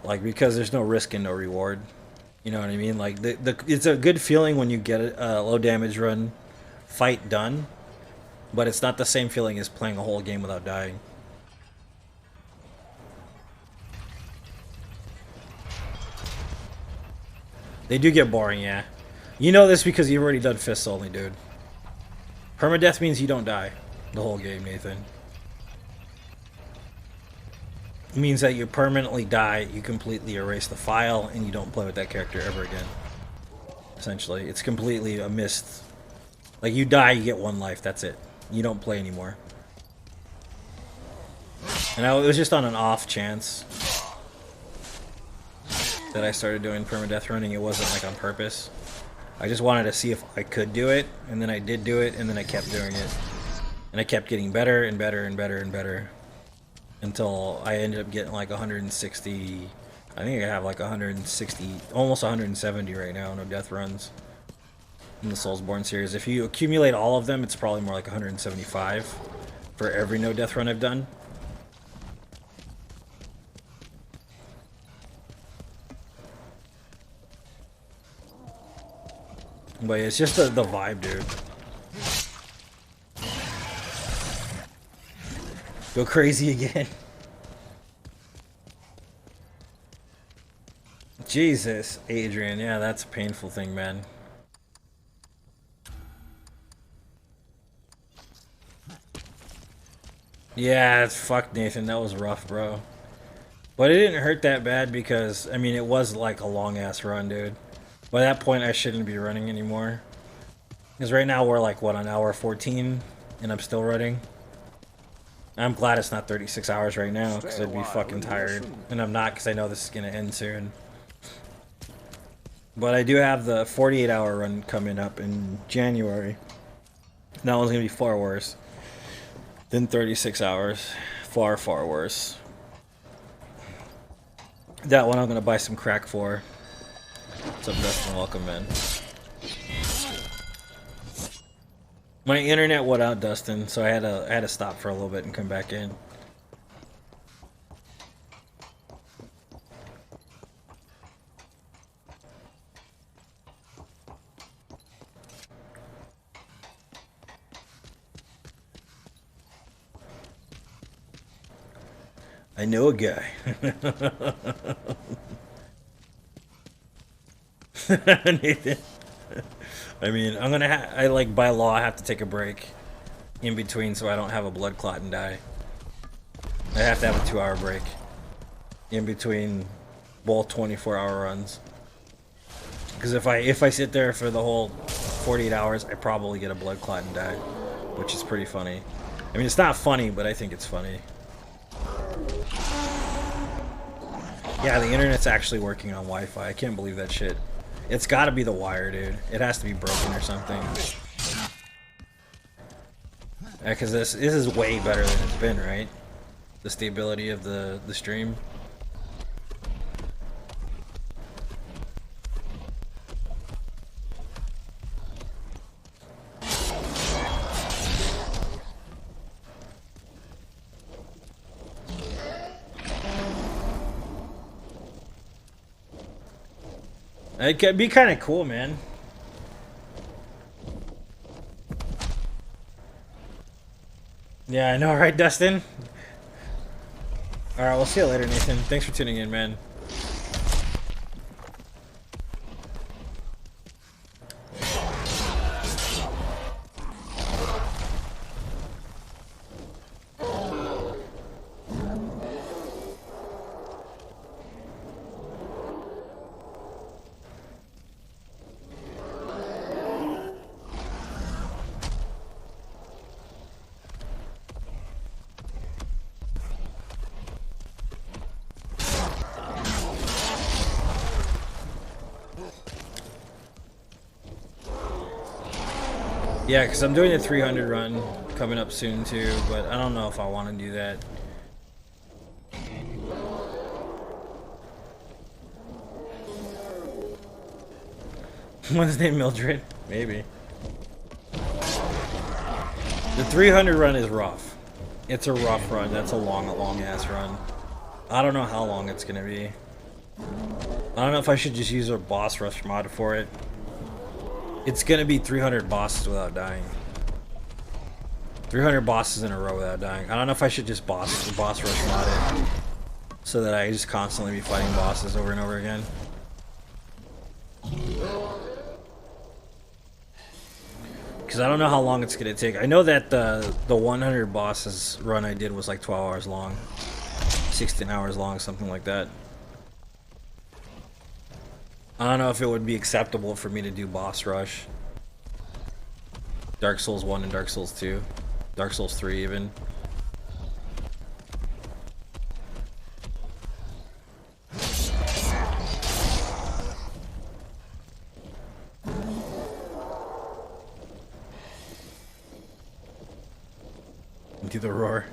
Like, because there's no risk and no reward. You know what I mean? Like, it's a good feeling when you get a low damage run fight done, but it's not the same feeling as playing a whole game without dying. They do get boring, yeah. You know this because you've already done fists only, dude. Permadeath means you don't die the whole game, Nathan. It means that you permanently die, you completely erase the file, and you don't play with that character ever again. Essentially, it's completely a missed. Like, you die, you get 1 life, that's it. You don't play anymore. And it was just on an off chance that I started doing permadeath running. It wasn't like on purpose. I just wanted to see if I could do it, and then I did do it, and then I kept doing it. And I kept getting better and better and better and better until I ended up getting like 160. I think I have like 160, almost 170 right now, no death runs in the Soulsborne series. If you accumulate all of them, it's probably more like 175 for every no death run I've done. But it's just the vibe, dude. Go crazy again. Jesus, Adrian. Yeah, that's a painful thing, man. Yeah, it's fucked, Nathan. That was rough, bro. But it didn't hurt that bad because, I mean, it was like a long-ass run, dude. By that point, I shouldn't be running anymore. Because right now we're like, what, on hour 14? And I'm still running. I'm glad it's not 36 hours right now, because I'd be fucking tired. And I'm not, because I know this is going to end soon. But I do have the 48-hour run coming up in January. That one's going to be far worse than 36 hours. Far, far worse. That one I'm going to buy some crack for. What's up, Dustin? Welcome, man. My internet went out, Dustin, so I had to stop for a little bit and come back in. I know a guy. Nathan. I mean, I like by law I have to take a break in between so I don't have a blood clot and die. I have to have a 2-hour break in between both 24-hour runs. Because if I sit there for the whole 48 hours, I probably get a blood clot and die, which is pretty funny. I mean, it's not funny, but I think it's funny. Yeah, the internet's actually working on Wi-Fi. I can't believe that shit. It's gotta be the wire, dude. It has to be broken or something. Yeah, because this is way better than it's been, right? The stability of the stream. It could be kind of cool, man. Yeah, I know, right, Dustin? Alright, we'll see you later, Nathan. Thanks for tuning in, man. Yeah, because I'm doing a 300 run coming up soon too, but I don't know if I want to do that. What's his name, Mildred? Maybe. The 300 run is rough. It's a rough run. That's a long ass run. I don't know how long it's gonna be. I don't know if I should just use a boss rush mod for it. It's gonna be 300 bosses without dying. 300 bosses in a row without dying. I don't know if I should just boss rush mod it, so that I just constantly be fighting bosses over and over again. Because I don't know how long it's going to take. I know that the 100 bosses run I did was like 12 hours long. 16 hours long, something like that. I don't know if it would be acceptable for me to do boss rush. Dark Souls 1 and Dark Souls 2. Dark Souls 3 even. Do the roar.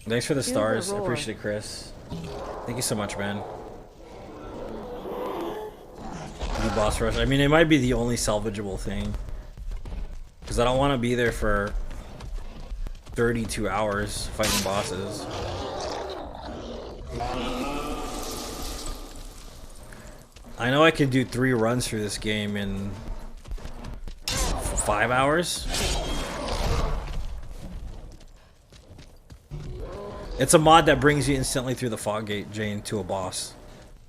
Thanks for the stars. I appreciate it, Chris. Thank you so much, man. Do boss rush. I mean, it might be the only salvageable thing. Because I don't want to be there for 32 hours fighting bosses. I know I can do 3 runs through this game in 5 hours. It's a mod that brings you instantly through the fog gate, Jane, to a boss.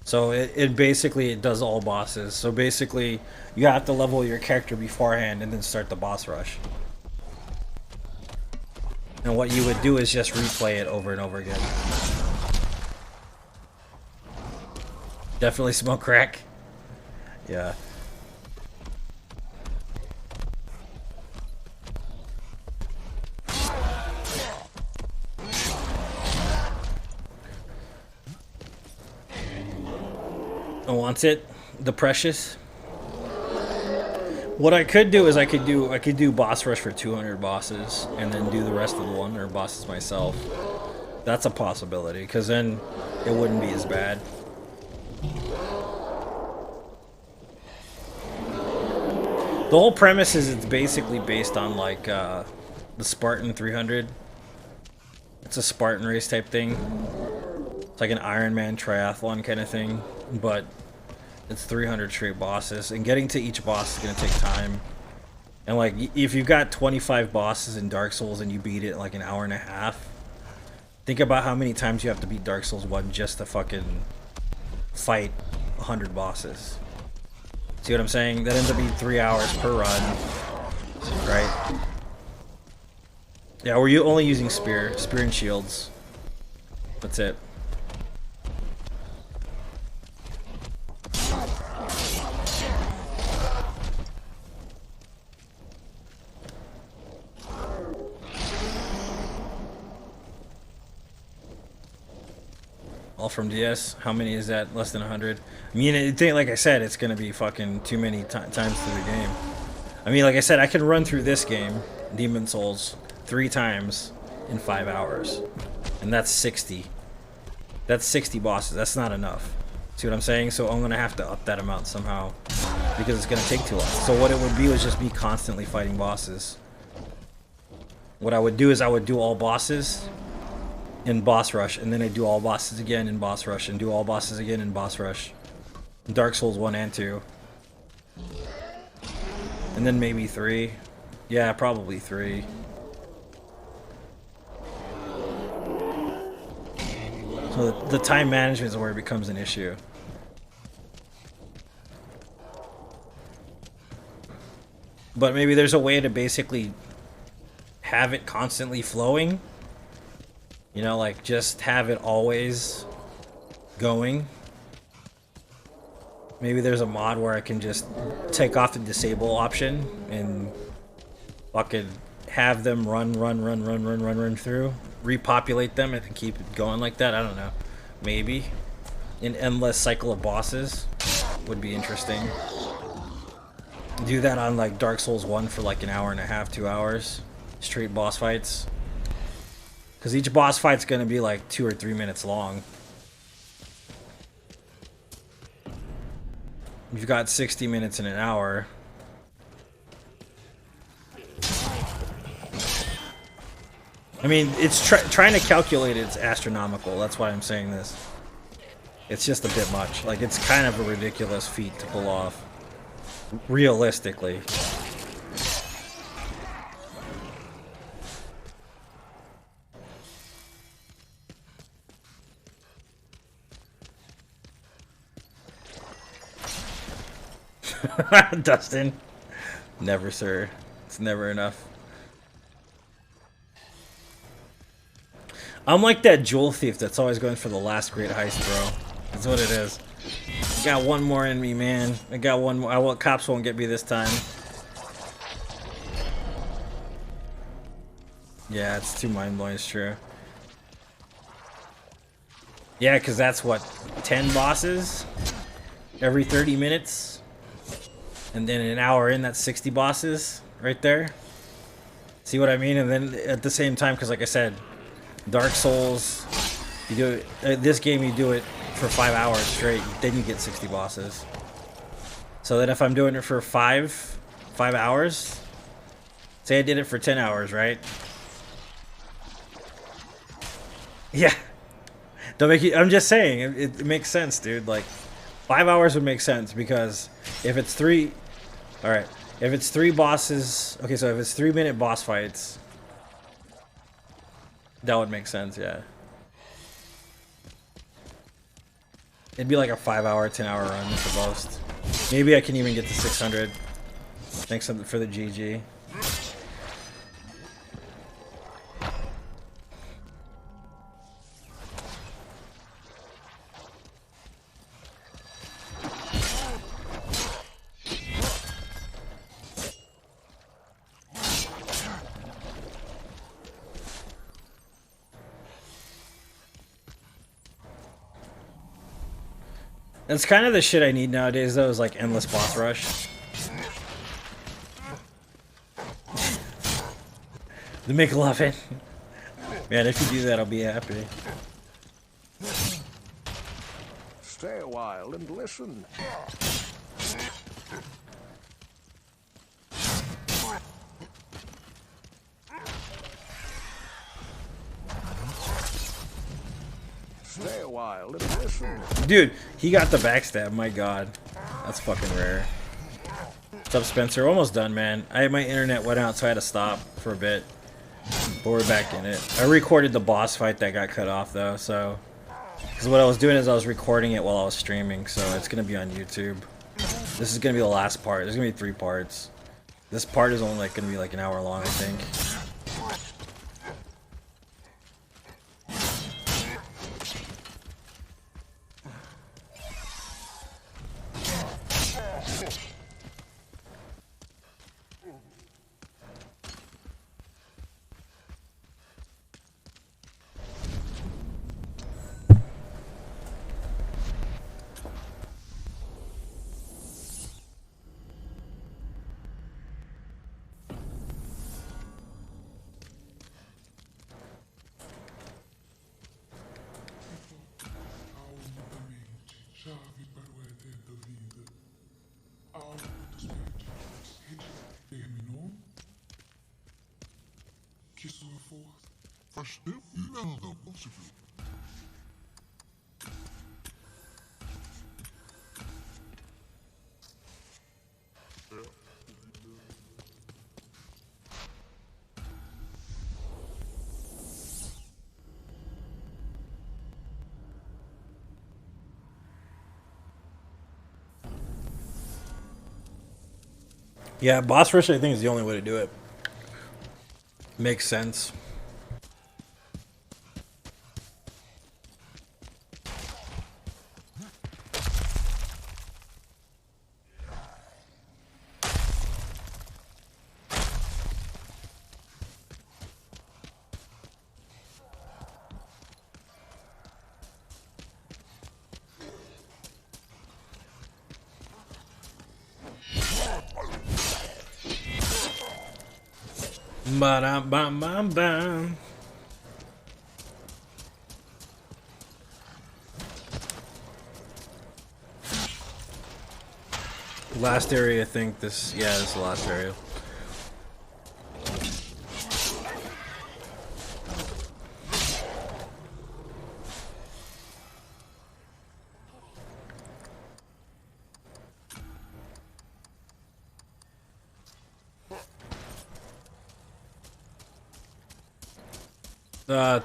So it basically does all bosses. So basically, you have to level your character beforehand and then start the boss rush. And what you would do is just replay it over and over again. Definitely smoke crack. Yeah. Wants it, the precious. What I could do is I could do boss rush for 200 bosses and then do the rest of the 100 bosses myself. That's a possibility, because then it wouldn't be as bad. The whole premise is it's basically based on like the Spartan 300. It's a Spartan race type thing. It's like an Ironman triathlon kind of thing, but it's 300 straight bosses, and getting to each boss is going to take time. And like, if you've got 25 bosses in Dark Souls and you beat it in like an hour and a half, think about how many times you have to beat Dark Souls 1 just to fucking fight 100 bosses. See what I'm saying? That ends up being 3 hours per run, right? Yeah, we're only using spear and shields. That's it. All from DS. How many is that? Less than 100. I mean, like I said, it's gonna be fucking too many times through the game. I mean, like I said, I can run through this game, Demon Souls, 3 times in 5 hours, and that's 60. That's 60 bosses. That's not enough. See what I'm saying? So I'm gonna have to up that amount somehow, because it's gonna take too long. So what it would be was just me constantly fighting bosses. What I would do is I would do all bosses in boss rush, and then I do all bosses again in boss rush, and do all bosses again in boss rush. Dark Souls 1 and 2. And then maybe 3. Yeah, probably 3. So the time management is where it becomes an issue. But maybe there's a way to basically have it constantly flowing. You know, like just have it always going. Maybe there's a mod where I can just take off the disable option and fucking have them run through, repopulate them, and then keep it going like that. I don't know. Maybe an endless cycle of bosses would be interesting. Do that on like Dark Souls 1 for like an hour and a half, 2 hours, straight boss fights. Because each boss fight's going to be like 2 or 3 minutes long. You've got 60 minutes in an hour. I mean, it's trying to calculate it's astronomical. That's why I'm saying this. It's just a bit much. Like, it's kind of a ridiculous feat to pull off. Realistically. Dustin. Never, sir. It's never enough. I'm like that jewel thief that's always going for the last great heist, bro. That's what it is. I got one more in me, man. I got one more. Cops won't get me this time. Yeah, it's too mind-blowing, it's true. Yeah, because that's what, 10 bosses every 30 minutes? And then an hour in, that's 60 bosses right there. See what I mean? And then at the same time, because like I said, Dark Souls, you do it, this game you do it for 5 hours straight, then you get 60 bosses. So then if I'm doing it for 5 hours, say I did it for 10 hours, right? Yeah. Don't make you, I'm just saying, it makes sense, dude. Like, 5 hours would make sense because if it's 3, alright, if it's 3 bosses, okay, so if it's 3-minute boss fights, that would make sense, yeah. It'd be like a 5-hour, 10-hour run at the most. Maybe I can even get to 600. Thanks for the GG. That's kind of the shit I need nowadays, though, is like endless boss rush. The McLovin. Man, if you do that, I'll be happy. Stay a while and listen. Stay a while and listen. Dude, he got the backstab, my god. That's fucking rare. What's up, Spencer? Almost done, man. My internet went out, so I had to stop for a bit. But we're back in it. I recorded the boss fight that got cut off, though, so... Because what I was doing is I was recording it while I was streaming, so it's going to be on YouTube. This is going to be the last part. There's going to be 3 parts. This part is only like going to be like an hour long, I think. Faz tempo que nada possível. Yeah, boss rush I think is the only way to do it. Makes sense. Ba-dum-bum-bum-bum. Last area, I think this. Yeah, this is the last area.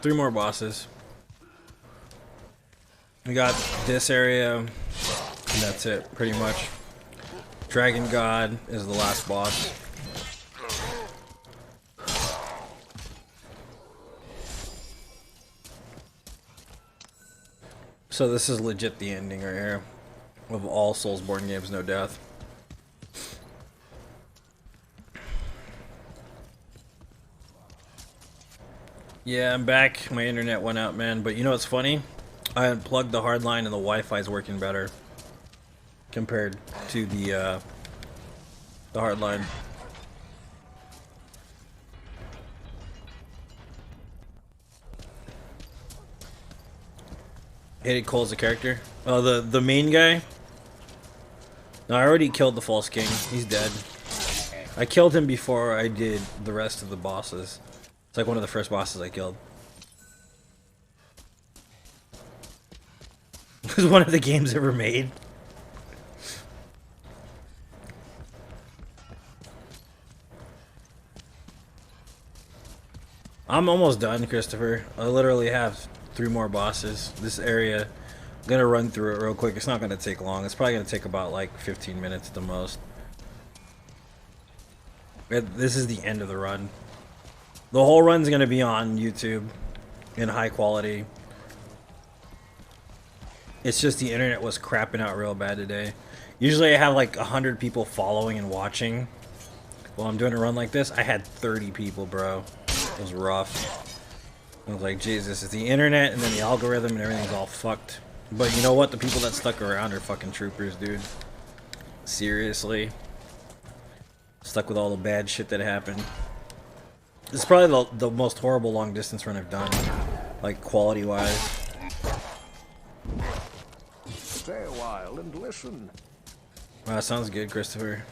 Three more bosses. We got this area, and that's it, pretty much. Dragon God is the last boss. So this is legit the ending right here of all Soulsborne games, no death. Yeah, I'm back. My internet went out, man. But you know what's funny? I unplugged the hard line and the Wi-Fi is working better compared to the hard line. Hated Cole as a character. Oh, the main guy? No, I already killed the False King. He's dead. I killed him before I did the rest of the bosses. It's like one of the first bosses I killed. It was one of the games ever made. I'm almost done, Christopher. I literally have 3 more bosses. This area, I'm gonna run through it real quick. It's not gonna take long. It's probably gonna take about like 15 minutes at the most. This is the end of the run. The whole run's gonna be on YouTube in high quality. It's just the internet was crapping out real bad today. Usually I have like 100 people following and watching while I'm doing a run like this. I had 30 people, bro. It was rough. I was like, Jesus, it's the internet and then the algorithm and everything's all fucked. But you know what? The people that stuck around are fucking troopers, dude. Seriously. Stuck with all the bad shit that happened. This is probably the most horrible long distance run I've done. Like, quality-wise. Stay a while and listen. Wow, sounds good, Christopher.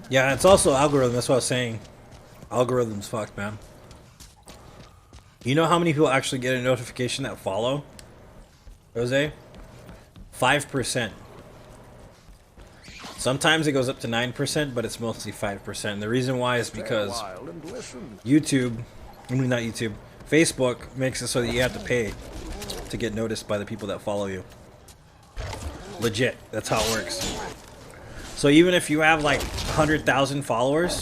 Yeah, it's also algorithm. That's what I was saying. Algorithm's fucked, man. You know how many people actually get a notification that follow? Jose? 5%. Sometimes it goes up to 9%, but it's mostly 5%. And the reason why is because YouTube, I mean not YouTube, Facebook makes it so that you have to pay to get noticed by the people that follow you. Legit. That's how it works. So even if you have like 100,000 followers,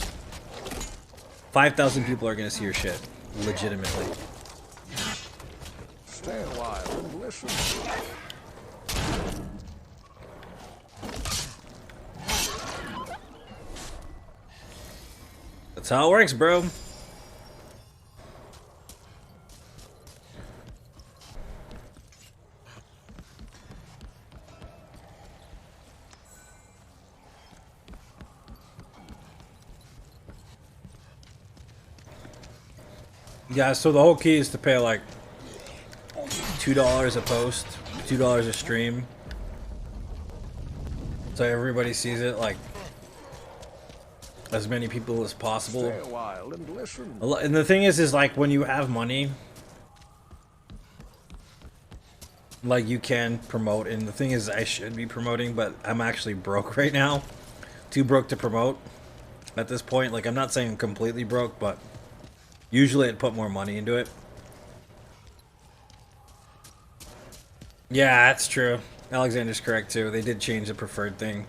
5,000 people are going to see your shit. Legitimately. Stay a while and listen. That's how it works, bro. Yeah, so the whole key is to pay like $2 a post, $2 a stream, so everybody sees it, like as many people as possible. Stay a while and listen. And the thing is like when you have money, like you can promote, and the thing is I should be promoting, but I'm actually broke right now. Too broke to promote at this point. Like I'm not saying I'm completely broke, but usually I'd put more money into it. Yeah, that's true. Alexander's correct too. They did change the preferred thing.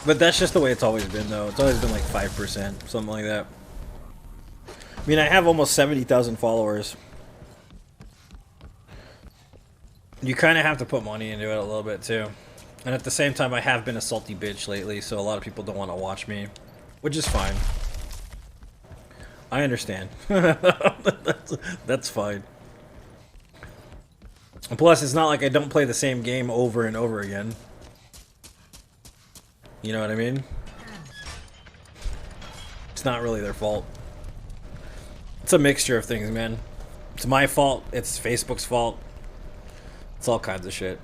But that's just the way it's always been, though. It's always been like 5%, something like that. I mean, I have almost 70,000 followers. You kind of have to put money into it a little bit, too. And at the same time, I have been a salty bitch lately, so a lot of people don't want to watch me. Which is fine. I understand. That's fine. And plus, it's not like I don't play the same game over and over again. You know what I mean? It's not really their fault. It's a mixture of things, man. It's my fault. It's Facebook's fault. It's all kinds of shit.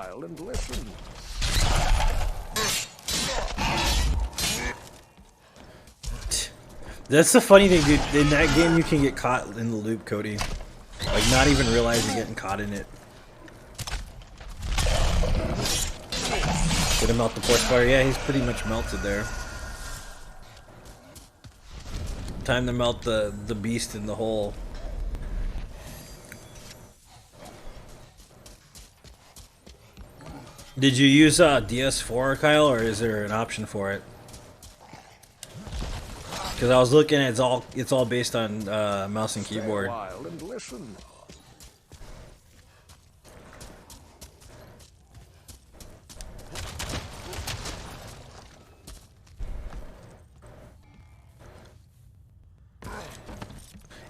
while and listen. That's the funny thing, dude. In that game, you can get caught in the loop, Cody. Like, not even realize you're getting caught in it. Did him melt the porch fire? Yeah, he's pretty much melted there. Time to melt the beast in the hole. Did you use DS4, Kyle, or is there an option for it? Because I was looking, it's all based on mouse and keyboard. Stay a while and listen.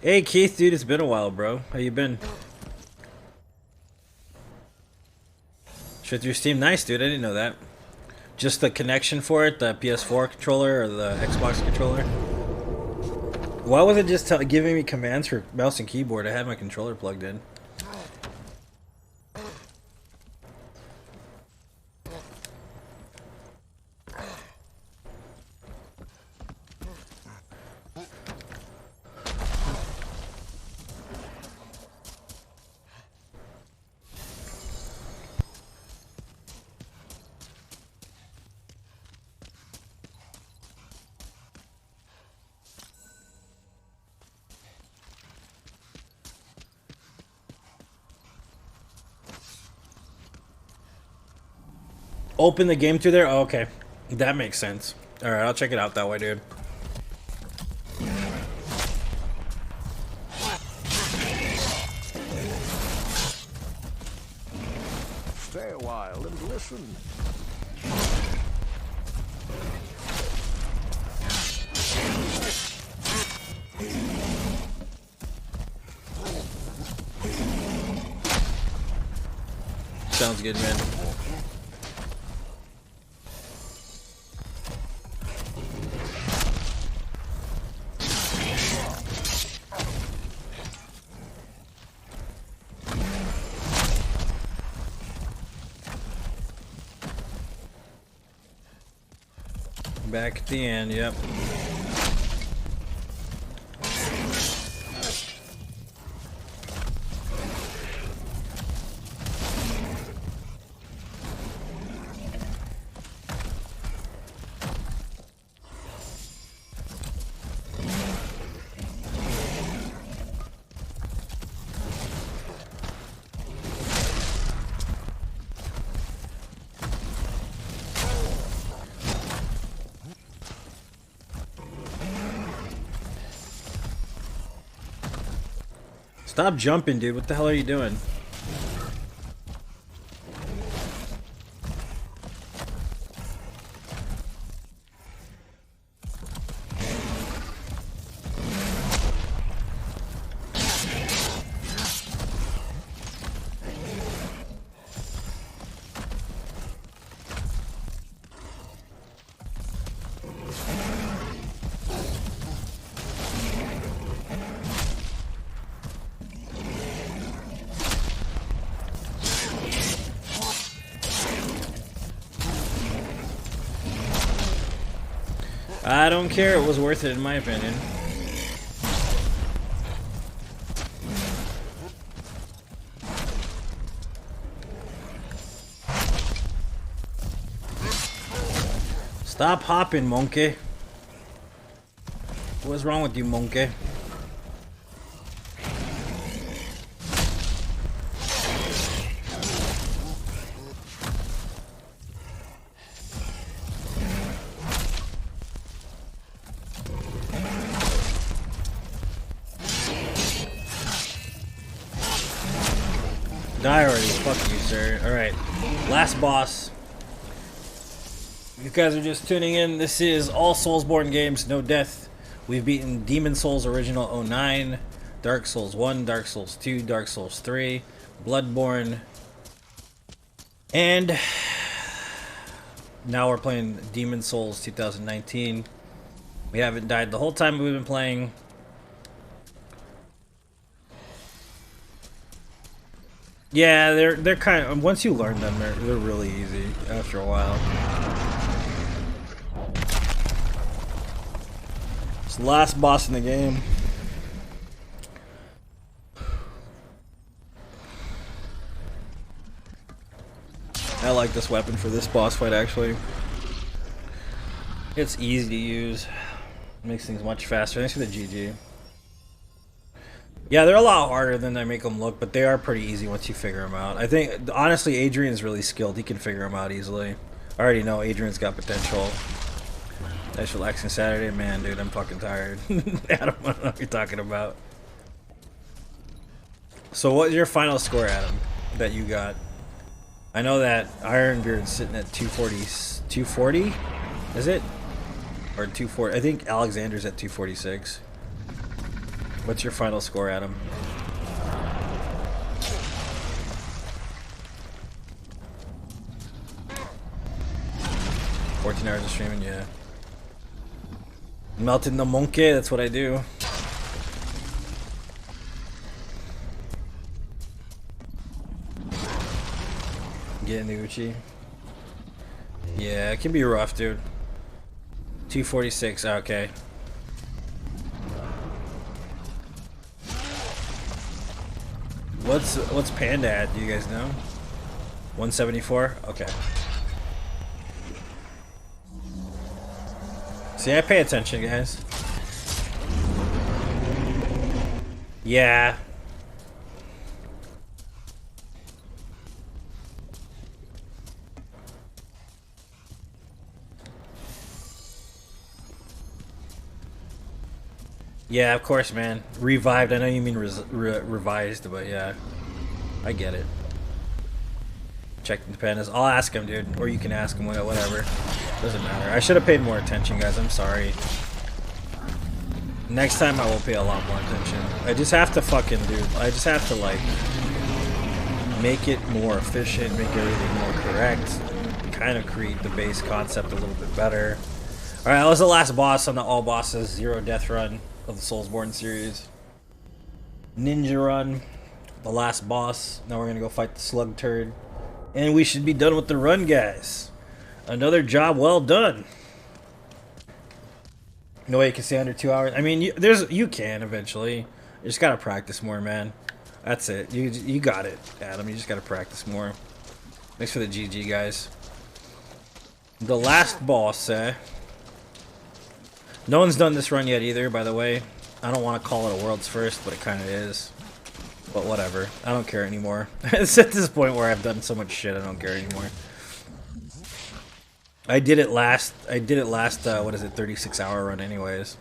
Hey Keith, dude, it's been a while, bro. How you been? Shit through Steam, nice, dude. I didn't know that. Just the connection for it, the PS4 controller or the Xbox controller. Why was it just giving me commands for mouse and keyboard? I had my controller plugged in. Open the game through there? Oh, okay. That makes sense. Alright, I'll check it out that way, dude. Stay a while and listen. Sounds good, man. Back at the end, yep. Stop jumping, dude. What the hell are you doing? I don't care, it was worth it in my opinion. Stop hopping, monkey. What's wrong with you, monkey? Die already, fuck you, sir. Alright, last boss. If you guys are just tuning in, this is all Soulsborne Games, no death. We've beaten Demon Souls Original 09, Dark Souls 1, Dark Souls 2, Dark Souls 3, Bloodborne, and now we're playing Demon Souls 2019. We haven't died the whole time we've been playing. Yeah, they're kind of, once you learn them, they're really easy after a while. It's the last boss in the game. I like this weapon for this boss fight, actually. It's easy to use. Makes things much faster. Thanks for the GG. Yeah, they're a lot harder than they make them look, but they are pretty easy once you figure them out. I think, honestly, Adrian's really skilled. He can figure them out easily. I already know Adrian's got potential. Nice relaxing Saturday. Man, dude, I'm fucking tired. I don't know what you're talking about. So what's your final score, Adam, that you got? I know that Ironbeard's sitting at 240, is it? Or 240, I think Alexander's at 246. What's your final score, Adam? "14 hours of streaming," yeah. Melted the monkey, that's what I do. Getting the Uchi. Yeah, it can be rough, dude. 246, okay. What's Panda at? Do you guys know? 174? Okay. See, I pay attention, guys. Yeah. Yeah, of course, man. Revived. I know you mean revised, but yeah. I get it. Check the pandas. I'll ask him, dude. Or you can ask him, whatever. Doesn't matter. I should have paid more attention, guys. I'm sorry. Next time I will pay a lot more attention. I just have to fucking, dude. I just have to, like, make it more efficient, make everything more correct. Kind of create the base concept a little bit better. Alright, that was the last boss on the all bosses 0 death run of the Soulsborne series. Ninja run. The last boss. Now we're gonna go fight the slug turd. And we should be done with the run, guys. Another job well done. No way you can stay under 2 hours. I mean, you can eventually. You just gotta practice more, man. That's it. You got it, Adam. You just gotta practice more. Thanks for the GG, guys. The last boss, no one's done this run yet either, by the way. I don't want to call it a world's first, but it kind of is. But whatever. I don't care anymore. It's at this point where I've done so much shit, I don't care anymore. I did it last, what is it, 36-hour run anyways.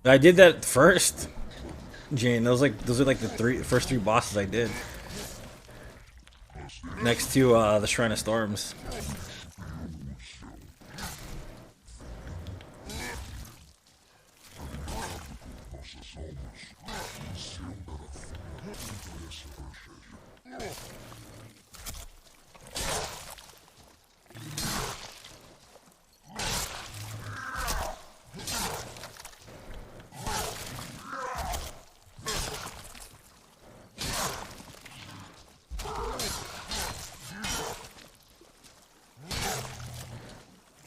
I did that first, Jane. Those are like the first three bosses I did. Next to the Shrine of Storms.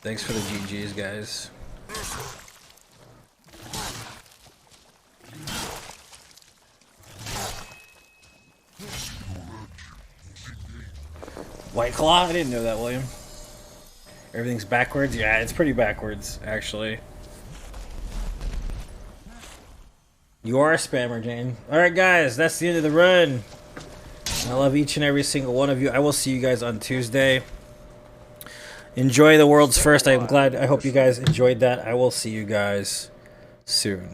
Thanks for the GGs, guys. White Claw? I didn't know that, William. Everything's backwards? Yeah, it's pretty backwards, actually. You are a spammer, Jane. Alright, guys, that's the end of the run. I love each and every single one of you. I will see you guys on Tuesday. Enjoy the world's first. I hope you guys enjoyed that. I will see you guys soon.